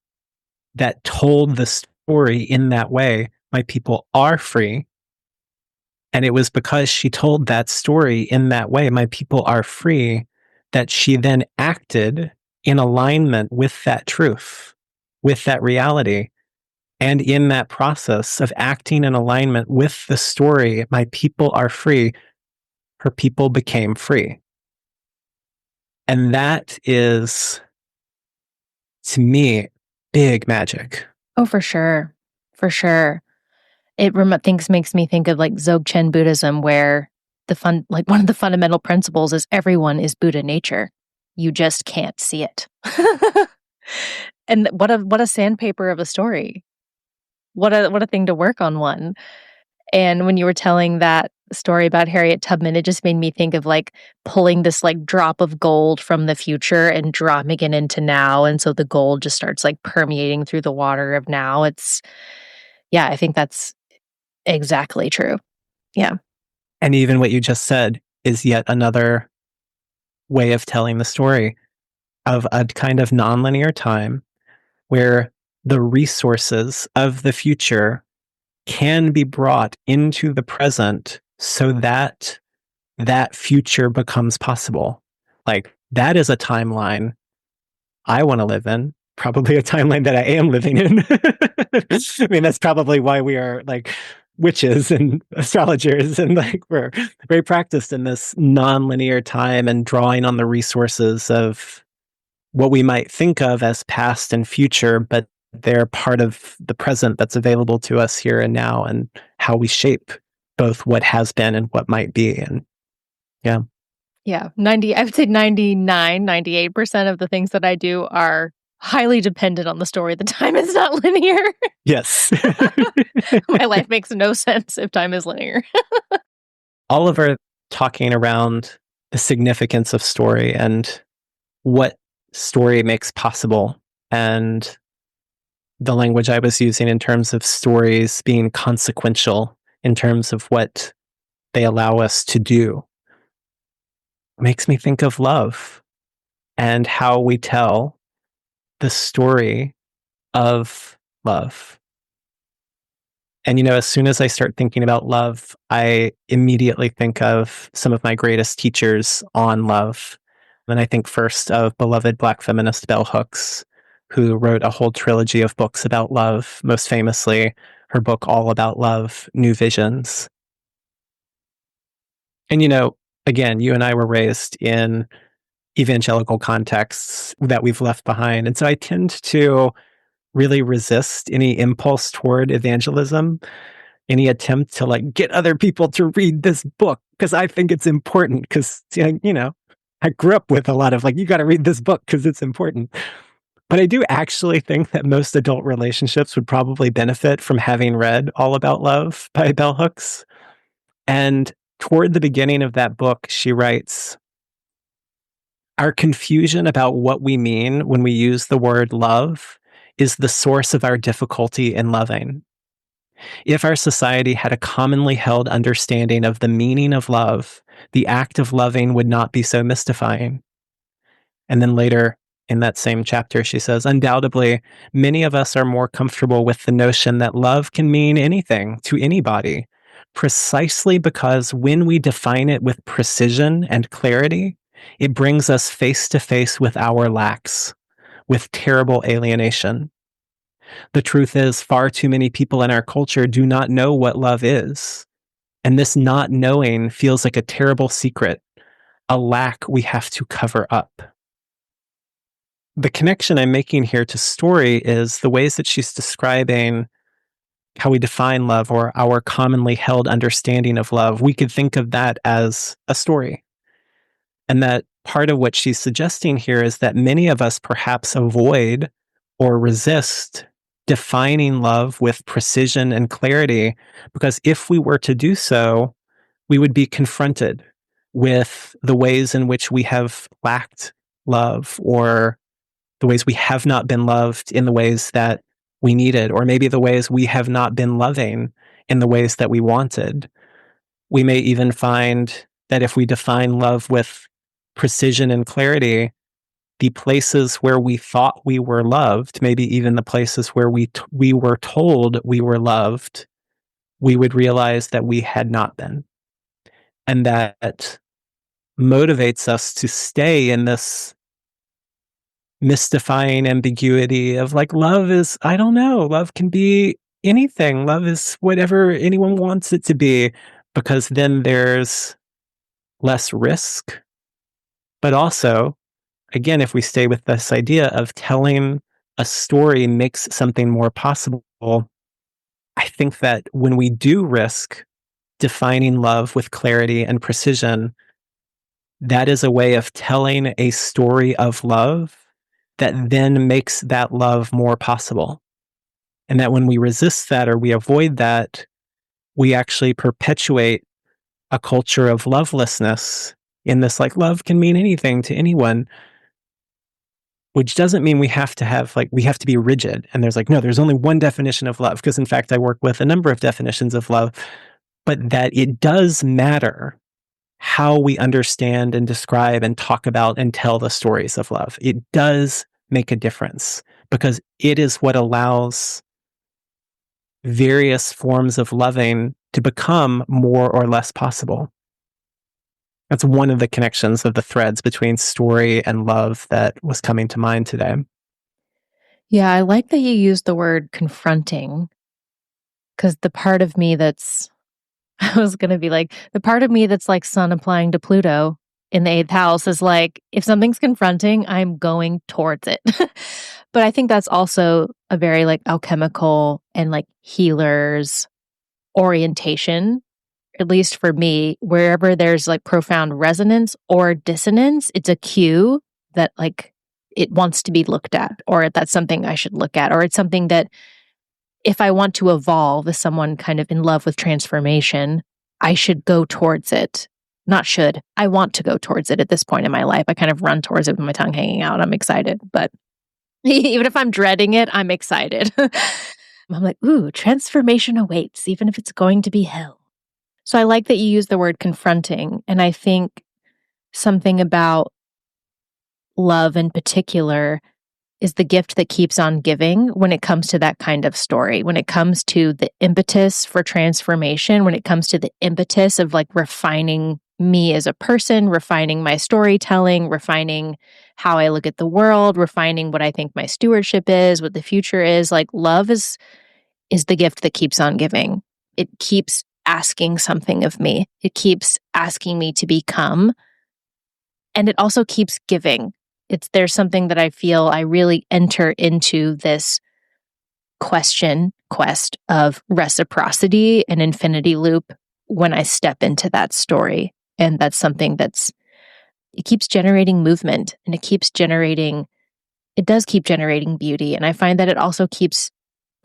that told the story in that way. My people are free. And it was because she told that story in that way, my people are free, that she then acted in alignment with that truth, with that reality. And in that process of acting in alignment with the story, my people are free, her people became free. And that is, to me, big magic. Oh, for sure. For sure. It makes me think of like Dzogchen Buddhism, where one of the fundamental principles is everyone is Buddha nature. You just can't see it. And what a sandpaper of a story. What a thing to work on one. And when you were telling that story about Harriet Tubman, it just made me think of like pulling this like drop of gold from the future and dropping it into now. And so the gold just starts like permeating through the water of now. I think that's exactly true. Yeah. And even what you just said is yet another way of telling the story of a kind of nonlinear time where the resources of the future can be brought into the present so that that future becomes possible. Like, that is a timeline I want to live in, probably a timeline that I am living in. I mean, that's probably why we are like witches and astrologers, and like we're very practiced in this non-linear time and drawing on the resources of what we might think of as past and future, but they're part of the present that's available to us here and now, and how we shape both what has been and what might be. And yeah. Yeah. I would say 98% of the things that I do are highly dependent on the story. The time is not linear. Yes. My life makes no sense if time is linear. All of our talking around the significance of story and what story makes possible, and the language I was using in terms of stories being consequential in terms of what they allow us to do, makes me think of love and how we tell the story of love. And, as soon as I start thinking about love, I immediately think of some of my greatest teachers on love. And I think first of beloved Black feminist Bell Hooks, who wrote a whole trilogy of books about love, most famously her book All About Love, New Visions. And, again, you and I were raised in evangelical contexts that we've left behind. And so I tend to really resist any impulse toward evangelism, any attempt to like get other people to read this book because I think it's important, because, I grew up with a lot of like, you got to read this book because it's important. But I do actually think that most adult relationships would probably benefit from having read All About Love by Bell Hooks. And toward the beginning of that book, she writes, our confusion about what we mean when we use the word love is the source of our difficulty in loving. If our society had a commonly held understanding of the meaning of love, the act of loving would not be so mystifying. And then later in that same chapter, she says, undoubtedly, many of us are more comfortable with the notion that love can mean anything to anybody, precisely because when we define it with precision and clarity, it brings us face to face with our lacks, with terrible alienation. The truth is, far too many people in our culture do not know what love is. And this not knowing feels like a terrible secret, a lack we have to cover up. The connection I'm making here to story is the ways that she's describing how we define love, or our commonly held understanding of love. We could think of that as a story. And that part of what she's suggesting here is that many of us perhaps avoid or resist defining love with precision and clarity, because if we were to do so, we would be confronted with the ways in which we have lacked love, or the ways we have not been loved in the ways that we needed, or maybe the ways we have not been loving in the ways that we wanted. We may even find that if we define love with precision and clarity, the places where we thought we were loved, maybe even the places where we were told we were loved, we would realize that we had not been. And that motivates us to stay in this mystifying ambiguity of like, love is, I don't know, love can be anything. Love is whatever anyone wants it to be, because then there's less risk. But also, again, if we stay with this idea of telling a story makes something more possible, I think that when we do risk defining love with clarity and precision, that is a way of telling a story of love that then makes that love more possible. And that when we resist that or we avoid that, we actually perpetuate a culture of lovelessness in this, like, love can mean anything to anyone, which doesn't mean we have to be rigid. And there's like, no, there's only one definition of love. Because in fact, I work with a number of definitions of love, but that it does matter how we understand and describe and talk about and tell the stories of love. It does make a difference, because it is what allows various forms of loving to become more or less possible. That's one of the connections of the threads between story and love that was coming to mind today. Yeah, I like that you used the word confronting, because the part of me that's, I was going to be like, the part of me that's like Sun applying to Pluto in the eighth house is like, if something's confronting, I'm going towards it. But I think that's also a very like alchemical and like healer's orientation, at least for me. Wherever there's like profound resonance or dissonance, it's a cue that like it wants to be looked at, or that's something I should look at, or it's something that if I want to evolve as someone kind of in love with transformation, I should go towards it. Not should. I want to go towards it at this point in my life. I kind of run towards it with my tongue hanging out. I'm excited. But even if I'm dreading it, I'm excited. I'm like, ooh, transformation awaits, even if it's going to be hell. So I like that you use the word confronting. And I think something about love in particular is the gift that keeps on giving when it comes to that kind of story, when it comes to the impetus for transformation, when it comes to the impetus of like refining me as a person, refining my storytelling, refining how I look at the world, refining what I think my stewardship is, what the future is. Like love is the gift that keeps on giving. It keeps asking something of me. It keeps asking me to become, and it also keeps giving. There's something that I feel I really enter into this quest of reciprocity and infinity loop when I step into that story. And that's something it keeps generating movement, and it does keep generating beauty. And I find that it also keeps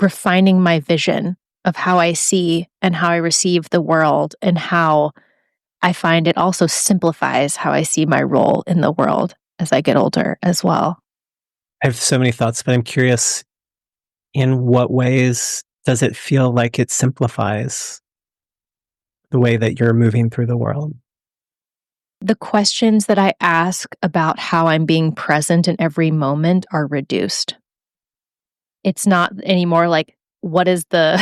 refining my vision of how I see and how I receive the world, and how I find it also simplifies how I see my role in the world as I get older as well. I have so many thoughts, but I'm curious, in what ways does it feel like it simplifies the way that you're moving through the world? The questions that I ask about how I'm being present in every moment are reduced. It's not anymore like, what is the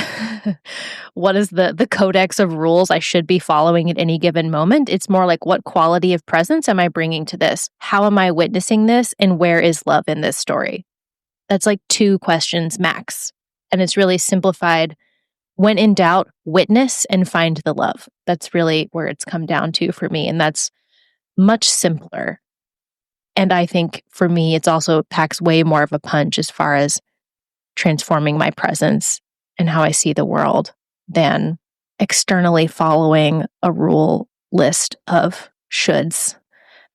what is the codex of rules I should be following at any given moment? It's more like, what quality of presence am I bringing to this? How am I witnessing this? And where is love in this story? That's like 2 questions max. And it's really simplified. When in doubt, witness and find the love. That's really where it's come down to for me. And that's much simpler. And I think for me, it's also packs way more of a punch as far as transforming my presence and how I see the world than externally following a rule list of shoulds.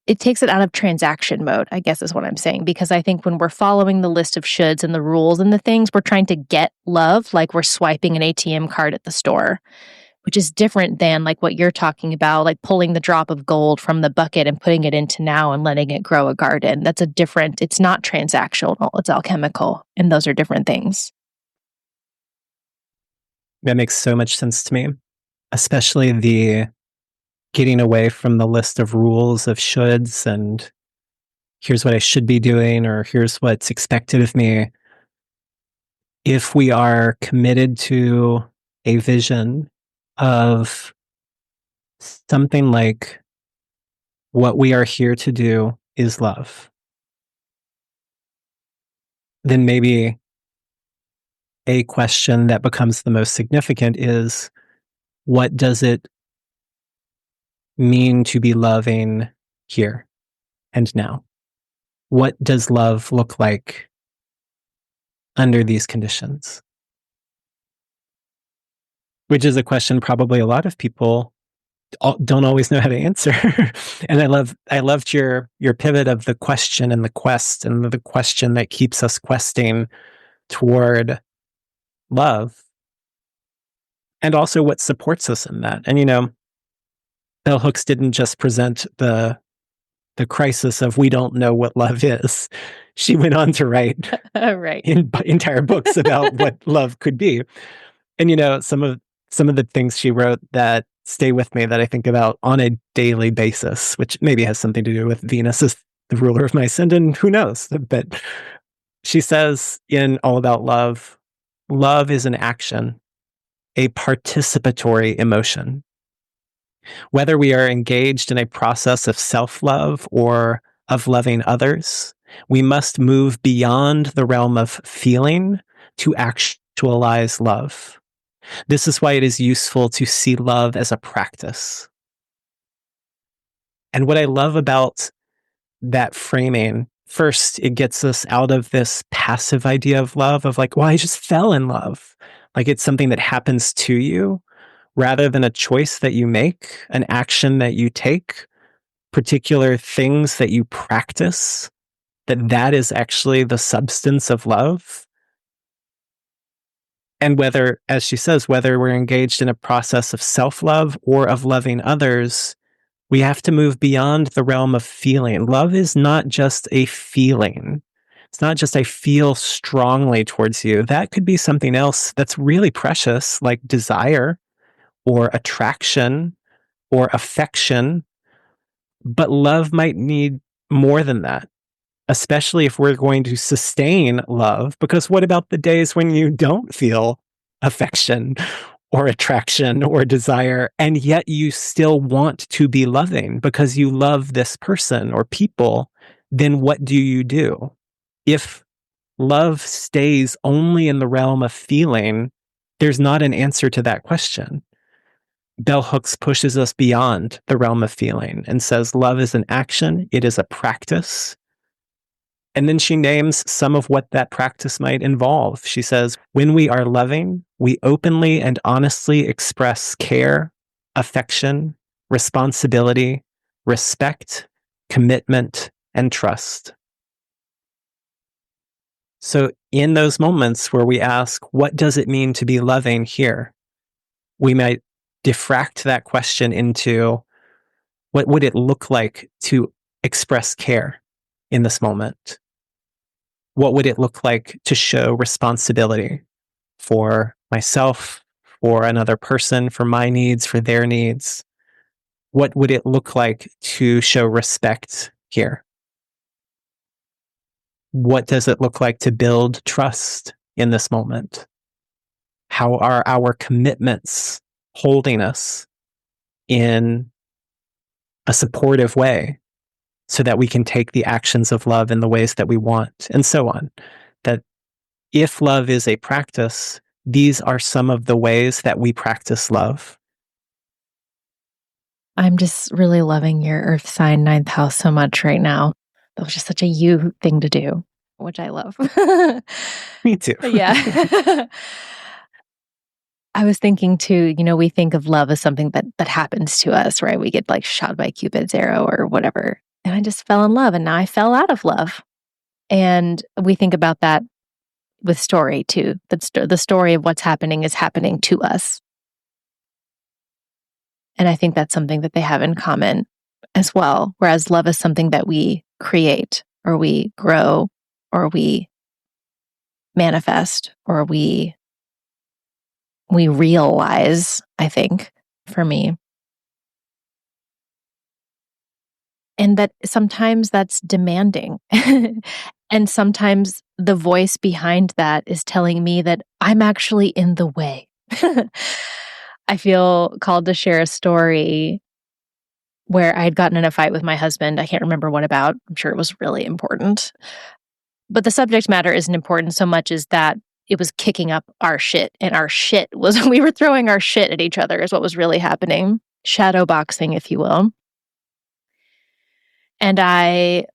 It takes it out of transaction mode, I guess is what I'm saying. Because I think when we're following the list of shoulds and the rules and the things, we're trying to get love like we're swiping an ATM card at the store, which is different than like what you're talking about, like pulling the drop of gold from the bucket and putting it into now and letting it grow a garden. It's not transactional, it's alchemical. And those are different things. That makes so much sense to me, especially the getting away from the list of rules of shoulds and here's what I should be doing or here's what's expected of me. If we are committed to a vision of something like what we are here to do is love, then maybe a question that becomes the most significant is, what does it mean to be loving here and now? What does love look like under these conditions? Which is a question probably a lot of people don't always know how to answer. And I loved your pivot of the question and the quest, and the question that keeps us questing toward love, and also what supports us in that. And Bell Hooks didn't just present the crisis of we don't know what love is. She went on to write Right. entire books about what love could be. And some of the things she wrote that stay with me, that I think about on a daily basis, which maybe has something to do with Venus as the ruler of my ascendant, who knows? But she says in All About Love, love is an action, a participatory emotion. Whether we are engaged in a process of self-love or of loving others, we must move beyond the realm of feeling to actualize love. This is why it is useful to see love as a practice. And what I love about that framing, first, it gets us out of this passive idea of love, of like, well, I just fell in love. Like it's something that happens to you rather than a choice that you make, an action that you take, particular things that you practice, that is actually the substance of love. And whether, as she says, whether we're engaged in a process of self-love or of loving others, we have to move beyond the realm of feeling. Love is not just a feeling. It's not just I feel strongly towards you. That could be something else that's really precious, like desire or attraction or affection. But love might need more than that, especially if we're going to sustain love. Because what about the days when you don't feel affection or attraction or desire, and yet you still want to be loving because you love this person or people? Then what do you do? If love stays only in the realm of feeling, there's not an answer to that question. Bell Hooks pushes us beyond the realm of feeling and says love is an action, it is a practice. And then she names some of what that practice might involve. She says, when we are loving, we openly and honestly express care, affection, responsibility, respect, commitment, and trust. So in those moments where we ask, what does it mean to be loving here? We might diffract that question into, what would it look like to express care in this moment? What would it look like to show responsibility for myself, for another person, for my needs, for their needs? What would it look like to show respect here? What does it look like to build trust in this moment? How are our commitments holding us in a supportive way so that we can take the actions of love in the ways that we want, and so on? That if love is a practice, these are some of the ways that we practice love. I'm just really loving your earth sign ninth house so much right now. That was just such a you thing to do, which I love. Me too. Yeah. I was thinking too, we think of love as something that happens to us, right? We get like shot by Cupid's arrow or whatever. And I just fell in love and now I fell out of love. And we think about that with story too. The story of what's happening is happening to us. And I think that's something that they have in common as well. Whereas love is something that we create or we grow or we manifest or we realize, I think, for me. And that sometimes that's demanding. And sometimes the voice behind that is telling me that I'm actually in the way. I feel called to share a story where I had gotten in a fight with my husband. I can't remember what about. I'm sure it was really important. But the subject matter isn't important so much as that it was kicking up our shit. And our shit was, we were throwing our shit at each other is what was really happening. Shadow boxing, if you will. And I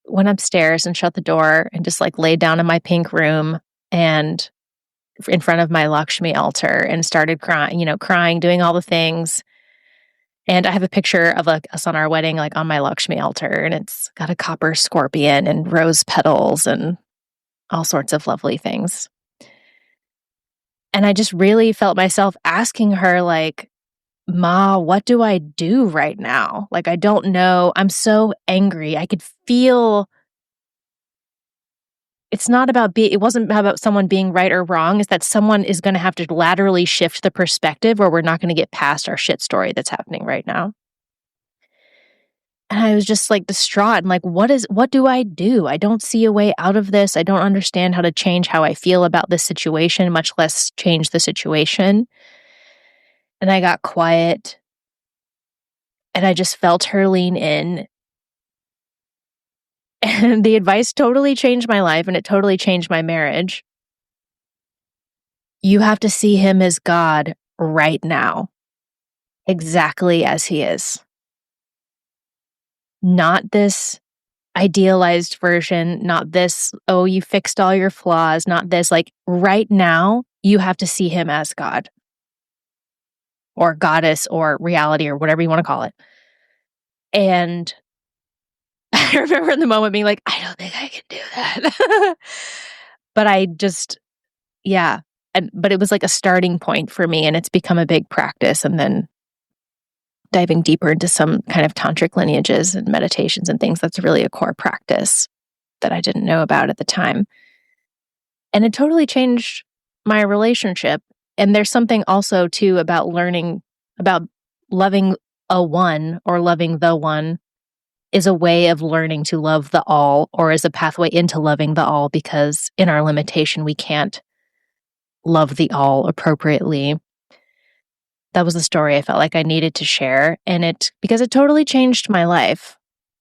went upstairs and shut the door and just like laid down in my pink room and in front of my Lakshmi altar and started crying, doing all the things. And I have a picture of us on our wedding, like on my Lakshmi altar, and it's got a copper scorpion and rose petals and all sorts of lovely things. And I just really felt myself asking her, like, Ma, what do I do right now? Like, I don't know. I'm so angry. I could feel it wasn't about someone being right or wrong. It's that someone is going to have to laterally shift the perspective or we're not going to get past our shit story that's happening right now. And I was just like distraught. I'm like, what do I do? I don't see a way out of this. I don't understand how to change how I feel about this situation, much less change the situation. And I got quiet And I just felt her lean in. And the advice totally changed my life, and it totally changed my marriage. You have to see him as God right now, exactly as he is. Not this idealized version, not this, oh, you fixed all your flaws, not this. Like right now, you have to see him as God or goddess or reality or whatever you want to call it. And I remember in the moment being like, I don't think I can do that. But I just, yeah. But it was like a starting point for me, and it's become a big practice. And then diving deeper into some kind of tantric lineages and meditations and things, that's really a core practice that I didn't know about at the time. And it totally changed my relationship. And there's something also too about learning about loving a one or loving the one is a way of learning to love the all, or is a pathway into loving the all, because in our limitation, we can't love the all appropriately. That was the story I felt like I needed to share. And because it totally changed my life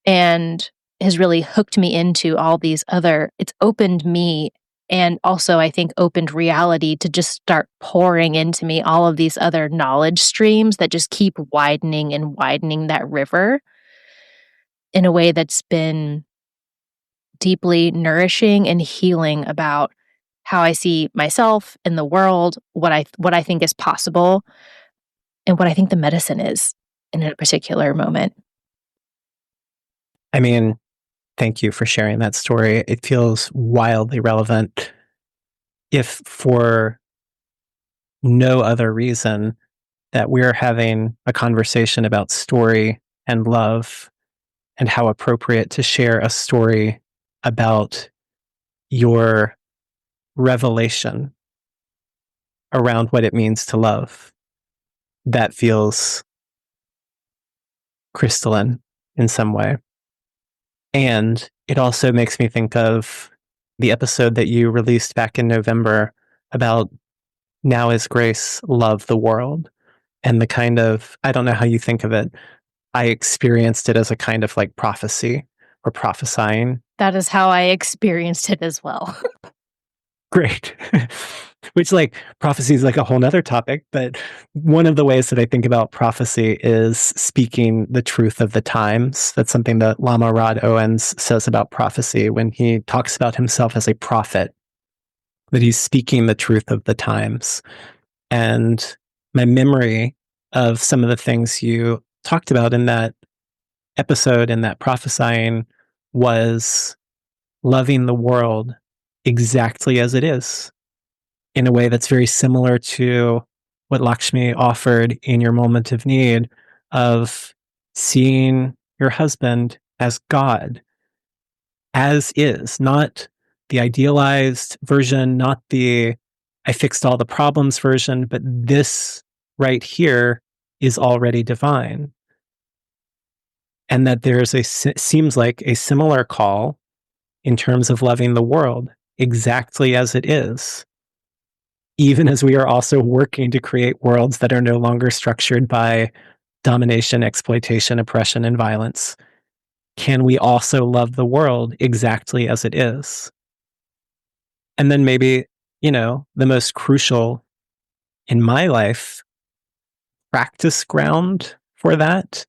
and has really hooked me into all these it's opened me, and also I think opened reality to just start pouring into me all of these other knowledge streams that just keep widening and widening that river in a way that's been deeply nourishing and healing about how I see myself and the world, what I think is possible, and what I think the medicine is in a particular moment. I mean, thank you for sharing that story. It feels wildly relevant, if for no other reason that we're having a conversation about story and love, and how appropriate to share a story about your revelation around what it means to love. That feels crystalline in some way. And it also makes me think of the episode that you released back in November about Now is Grace, Love the World. And the kind of, I don't know how you think of it, I experienced it as a kind of like prophecy or prophesying. That is how I experienced it as well. Great. Which, like, prophecy is like a whole nother topic, but one of the ways that I think about prophecy is speaking the truth of the times. That's something that Lama Rod Owens says about prophecy when he talks about himself as a prophet, that he's speaking the truth of the times. And my memory of some of the things you talked about in that episode, in that prophesying, was loving the world exactly as it is, in a way that's very similar to what Lakshmi offered in your moment of need, of seeing your husband as God, as is, not the idealized version, not the I fixed all the problems version, but this right here is already divine. And that there's seems like a similar call in terms of loving the world exactly as it is, even as we are also working to create worlds that are no longer structured by domination, exploitation, oppression, and violence. Can we also love the world exactly as it is? And then maybe, the most crucial in my life practice ground for that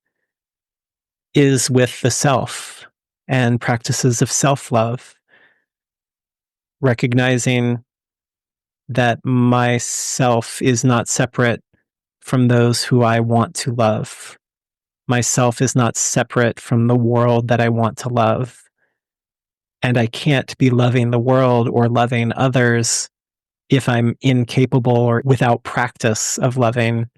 is with the self and practices of self-love, recognizing that myself is not separate from those who I want to love. Myself is not separate from the world that I want to love. And I can't be loving the world or loving others if I'm incapable or without practice of loving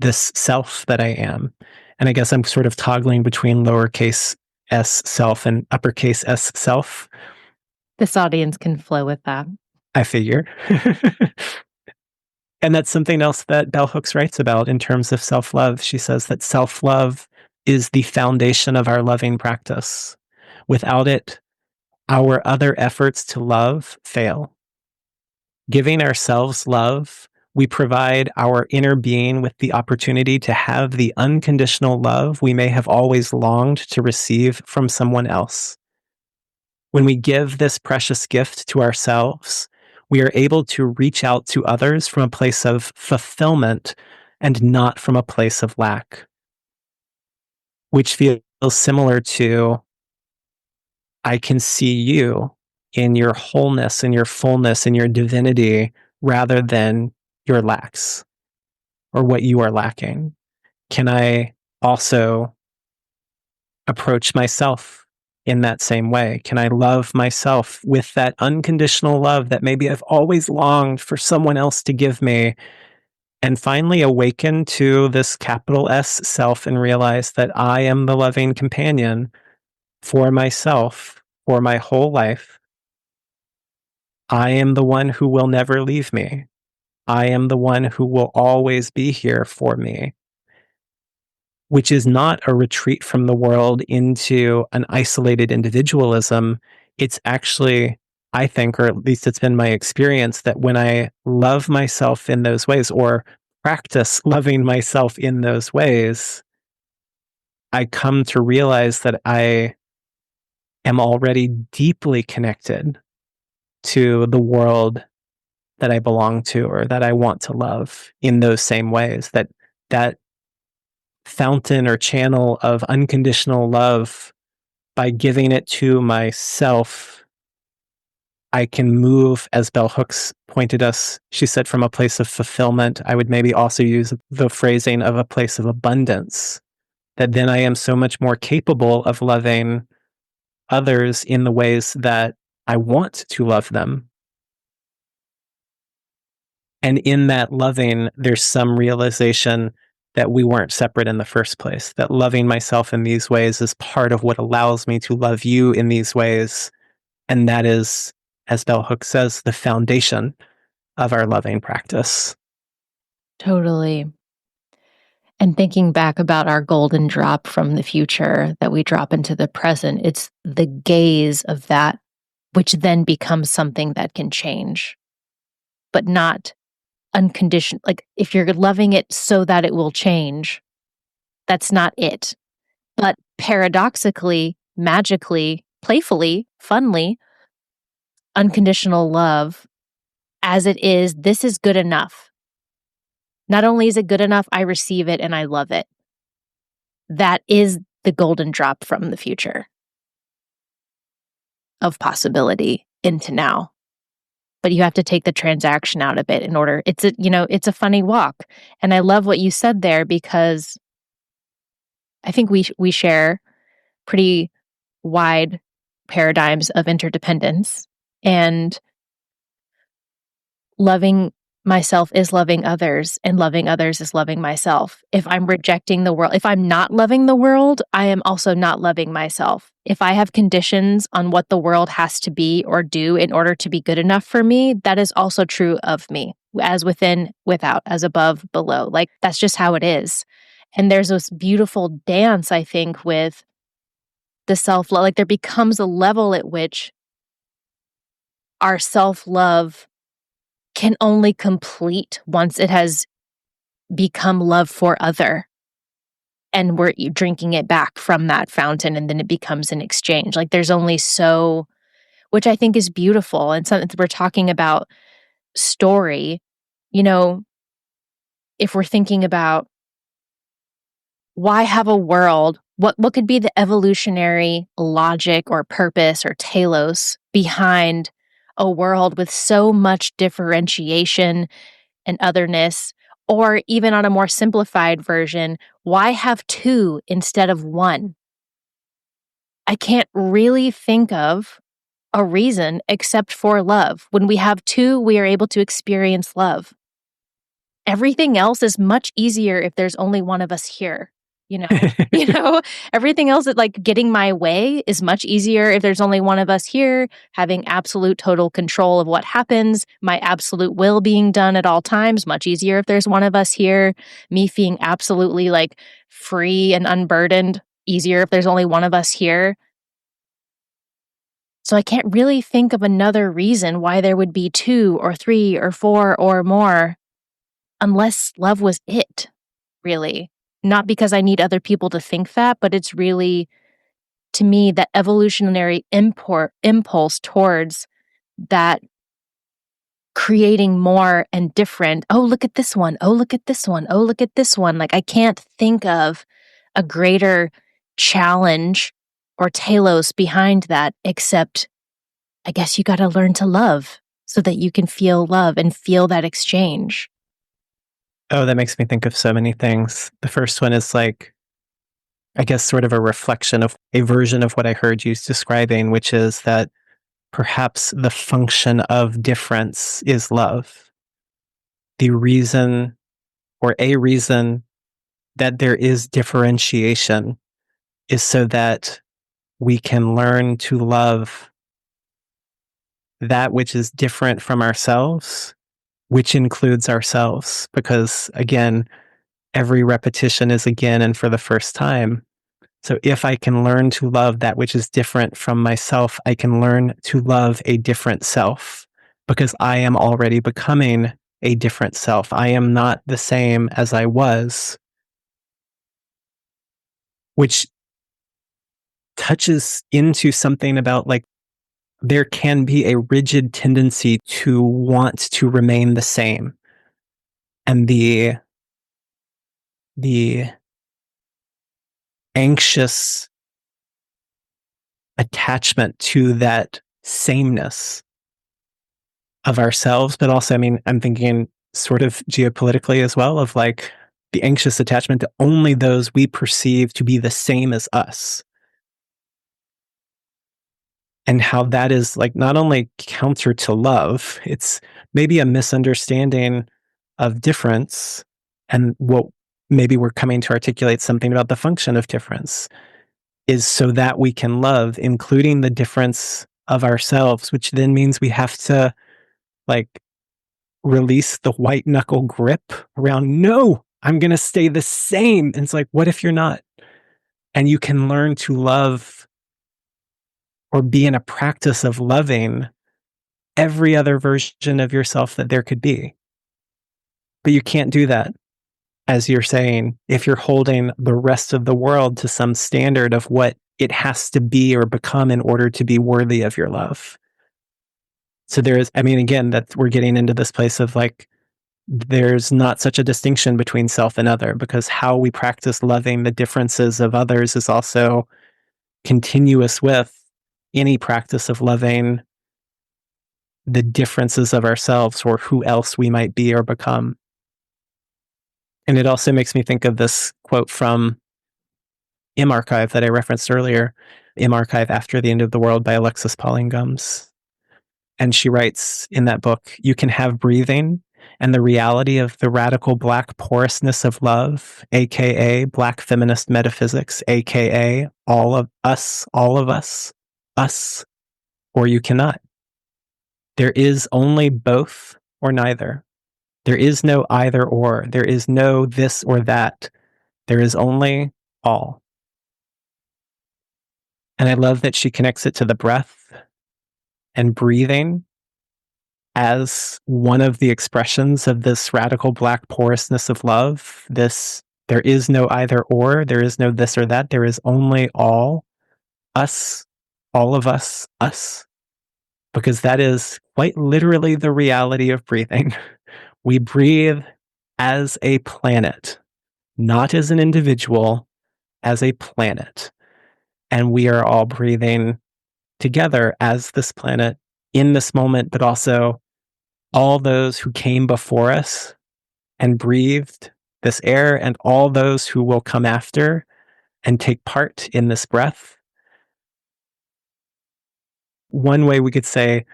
this self that I am. And I guess I'm sort of toggling between lowercase s self and uppercase s self. This audience can flow with that. I figure. And that's something else that Bell Hooks writes about in terms of self-love. She says that self-love is the foundation of our loving practice. Without it, our other efforts to love fail. Giving ourselves love We provide our inner being with the opportunity to have the unconditional love we may have always longed to receive from someone else. When we give this precious gift to ourselves, we are able to reach out to others from a place of fulfillment and not from a place of lack, which feels similar to I can see you in your wholeness, in your fullness, in your divinity, rather than your lacks or what you are lacking. Can I also approach myself in that same way? Can I love myself with that unconditional love that maybe I've always longed for someone else to give me? And finally awaken to this capital S self and realize that I am the loving companion for myself for my whole life. I am the one who will never leave me. I am the one who will always be here for me, which is not a retreat from the world into an isolated individualism. It's actually, I think, or at least it's been my experience, that when I love myself in those ways or practice loving myself in those ways, I come to realize that I am already deeply connected to the world that I belong to or that I want to love in those same ways. That fountain or channel of unconditional love, by giving it to myself, I can move, as Bell Hooks pointed us, she said, from a place of fulfillment. I would maybe also use the phrasing of a place of abundance, that then I am so much more capable of loving others in the ways that I want to love them. And in that loving, there's some realization that we weren't separate in the first place, that loving myself in these ways is part of what allows me to love you in these ways. And that is, as Bell Hooks says, the foundation of our loving practice. Totally. And thinking back about our golden drop from the future that we drop into the present, it's the gaze of that, which then becomes something that can change, but not unconditioned. Like if you're loving it so that it will change, that's not it. But paradoxically, magically, playfully, funly, unconditional love as it is, this is good enough. Not only is it good enough, I receive it and I love it. That is the golden drop from the future of possibility into now. But you have to take the transaction out of it in order. It's a funny walk. And I love what you said there, because I think we share pretty wide paradigms of interdependence, and loving myself is loving others, and loving others is loving myself. If I'm rejecting the world, if I'm not loving the world, I am also not loving myself. If I have conditions on what the world has to be or do in order to be good enough for me, that is also true of me, as within, without, as above, below. Like that's just how it is. And there's this beautiful dance, I think, with the self-love. Like there becomes a level at which our self-love can only complete once it has become love for other. And we're drinking it back from that fountain, and then it becomes an exchange. Like there's only so, which I think is beautiful. And something we're talking about story, if we're thinking about why have a world, what could be the evolutionary logic or purpose or telos behind a world with so much differentiation and otherness? Or even on a more simplified version, why have two instead of one? I can't really think of a reason except for love. When we have two, we are able to experience love. Everything else is much easier if there's only one of us here. Everything else, like getting my way, is much easier if there's only one of us here, having absolute total control of what happens, my absolute will being done at all times, much easier if there's one of us here, me feeling absolutely like free and unburdened, easier if there's only one of us here. So I can't really think of another reason why there would be two or three or four or more. unless love was it, really. Not because I need other people to think that, but it's really, to me, that evolutionary impulse towards that creating more and different. Oh, look at this one. Oh, look at this one. Oh, look at this one. Like, I can't think of a greater challenge or telos behind that, except I guess you got to learn to love so that you can feel love and feel that exchange. Oh, that makes me think of so many things. The first one is like, I guess, sort of a reflection of a version of what I heard you describing, which is that perhaps the function of difference is love. The reason, or a reason, that there is differentiation is so that we can learn to love that which is different from ourselves, which includes ourselves. Because again, every repetition is again and for the first time. So if I can learn to love that which is different from myself, I can learn to love a different self, because I am already becoming a different self. I am not the same as I was, which touches into something about like there can be a rigid tendency to want to remain the same. And the anxious attachment to that sameness of ourselves, but also, I mean, I'm thinking sort of geopolitically as well, of like the anxious attachment to only those we perceive to be the same as us. And how that is like not only counter to love, it's maybe a misunderstanding of difference and what maybe we're coming to articulate something about the function of difference is so that we can love, including the difference of ourselves, which then means we have to like release the white knuckle grip around, no, I'm going to stay the same. And it's like, what if you're not? And you can learn to love or be in a practice of loving every other version of yourself that there could be. But you can't do that, as you're saying, if you're holding the rest of the world to some standard of what it has to be or become in order to be worthy of your love. So there is, I mean, again, that we're getting into this place of like, there's not such a distinction between self and other, because how we practice loving the differences of others is also continuous with any practice of loving the differences of ourselves or who else we might be or become. And it also makes me think of this quote from M-Archive that I referenced earlier, M-Archive After the End of the World by Alexis Pauline Gumbs. And she writes in that book, you can have breathing and the reality of the radical Black porousness of love, aka Black feminist metaphysics, aka all of us, us, or you cannot. There is only both or neither. There is no either or. There is no this or that. There is only all. And I love that she connects it to the breath and breathing as one of the expressions of this radical Black porousness of love. This, there is no either or, there is no this or that, there is only all, us, all of us, us. Because that is quite literally the reality of breathing. We breathe as a planet, not as an individual, as a planet. And we are all breathing together as this planet in this moment, but also all those who came before us and breathed this air, and all those who will come after and take part in this breath. One way we could say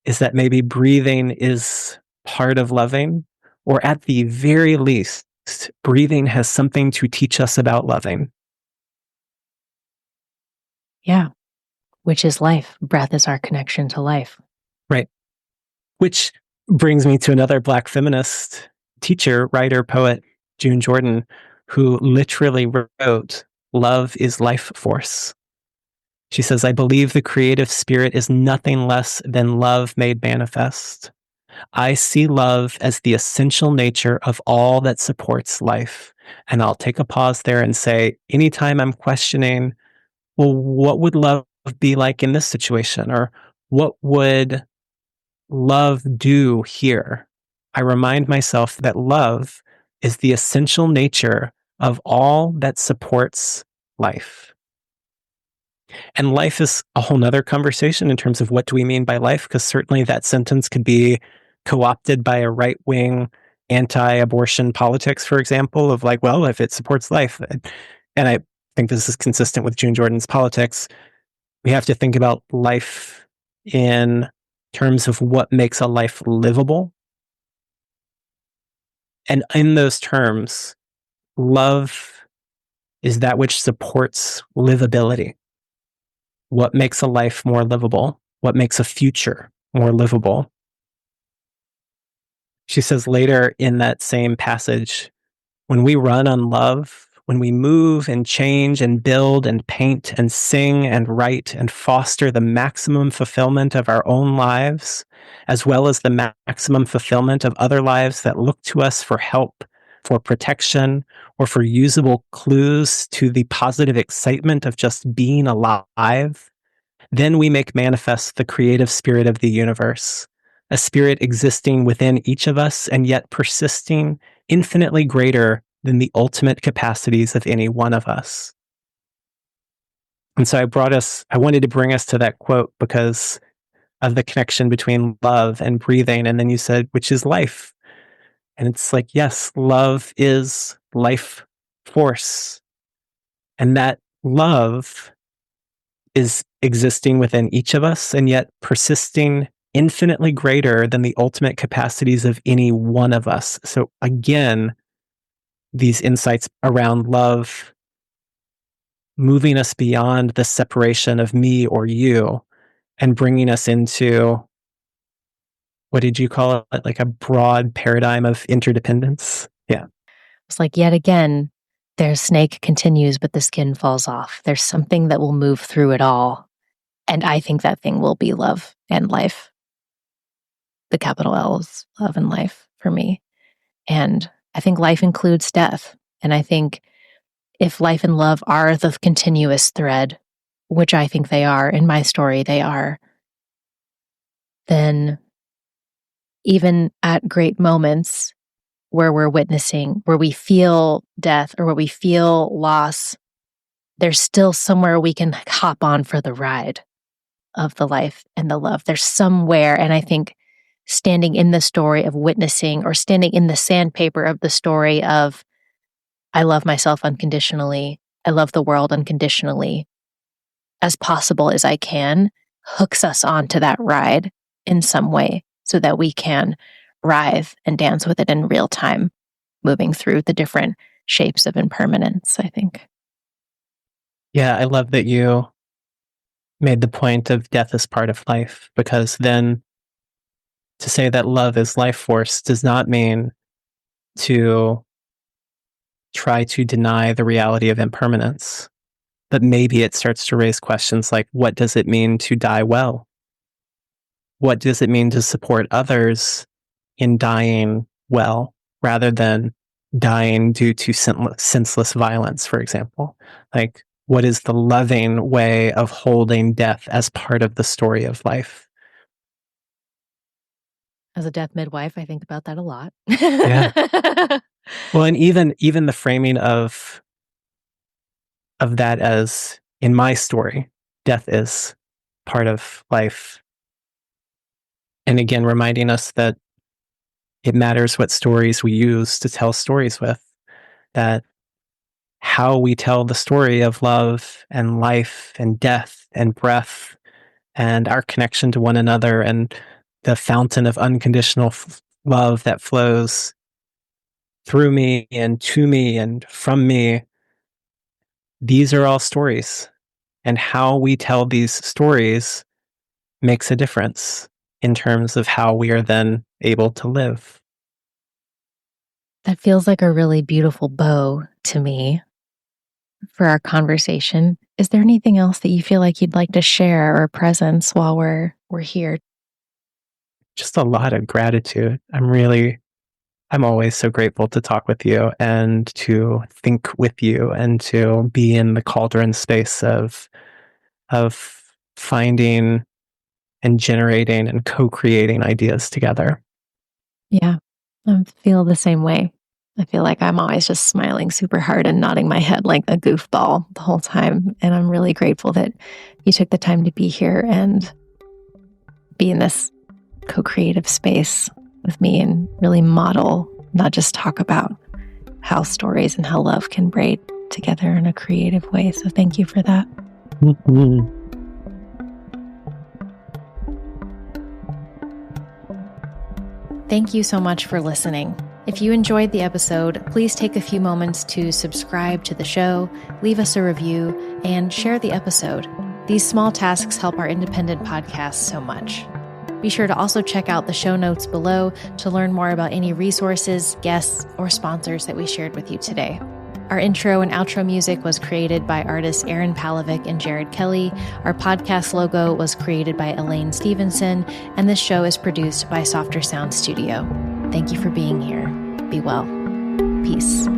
is that maybe breathing is part of loving, or at the very least, breathing has something to teach us about loving. Yeah, which is life. Breath is our connection to life. Right. Which brings me to another Black feminist teacher, writer, poet, June Jordan, who literally wrote, "Love is life force." She says, "I believe the creative spirit is nothing less than love made manifest. I see love as the essential nature of all that supports life. And I'll take a pause there and say, anytime I'm questioning, well, what would love be like in this situation? Or what would love do here? I remind myself that love is the essential nature of all that supports life. And life is a whole nother conversation in terms of what do we mean by life, because certainly that sentence could be co-opted by a right-wing anti-abortion politics, for example, of like, well, if it supports life. And I think this is consistent with June Jordan's politics. We have to think about life in terms of what makes a life livable. And in those terms, love is that which supports livability. What makes a life more livable? What makes a future more livable? She says later in that same passage, when we run on love, when we move and change and build and paint and sing and write and foster the maximum fulfillment of our own lives, as well as the maximum fulfillment of other lives that look to us for help, for protection, or for usable clues to the positive excitement of just being alive, then we make manifest the creative spirit of the universe, a spirit existing within each of us and yet persisting infinitely greater than the ultimate capacities of any one of us. And so I wanted to bring us to that quote because of the connection between love and breathing. And then you said, which is life. And it's like, yes, love is life force. And that love is existing within each of us and yet persisting infinitely greater than the ultimate capacities of any one of us. So again, these insights around love moving us beyond the separation of me or you and bringing us into, what did you call it? Like a broad paradigm of interdependence. Yeah. It's like, yet again, their snake continues, but the skin falls off. There's something that will move through it all. And I think that thing will be love and life. The capital L is love and life for me. And I think life includes death. And I think if life and love are the continuous thread, which I think they are, in my story they are, then even at great moments where we're witnessing, where we feel death or where we feel loss, there's still somewhere we can hop on for the ride of the life and the love. There's somewhere, and I think standing in the story of witnessing or standing in the sandpaper of the story of, I love myself unconditionally, I love the world unconditionally, as possible as I can, hooks us onto that ride in some way so that we can writhe and dance with it in real time, moving through the different shapes of impermanence, I think. Yeah, I love that you made the point of death as part of life, because then to say that love is life force does not mean to try to deny the reality of impermanence. But maybe it starts to raise questions like, what does it mean to die well? What does it mean to support others in dying well rather than dying due to senseless violence, for example? Like, what is the loving way of holding death as part of the story of life? As a death midwife, I think about that a lot. Yeah. Well, and even the framing of that as, in my story, death is part of life. And again, reminding us that it matters what stories we use to tell stories with, that how we tell the story of love and life and death and breath and our connection to one another and the fountain of unconditional love that flows through me and to me and from me. These are all stories. And how we tell these stories makes a difference in terms of how we are then able to live. That feels like a really beautiful bow to me for our conversation. Is there anything else that you feel like you'd like to share or presence while we're here? just a lot of gratitude. I'm always so grateful to talk with you and to think with you and to be in the cauldron space of finding and generating and co-creating ideas together. Yeah, I feel the same way. I feel like I'm always just smiling super hard and nodding my head like a goofball the whole time. And I'm really grateful that you took the time to be here and be in this co-creative space with me and really model, not just talk about how stories and how love can braid together in a creative way. So thank you for that. Mm-hmm. Thank you so much for listening. If you enjoyed the episode, please take a few moments to subscribe to the show, leave us a review, and share the episode. These small tasks help our independent podcast so much. Be sure to also check out the show notes below to learn more about any resources, guests, or sponsors that we shared with you today. Our intro and outro music was created by artists Aaron Palovic and Jared Kelly. Our podcast logo was created by Elaine Stevenson, and this show is produced by Softer Sound Studio. Thank you for being here. Be well. Peace.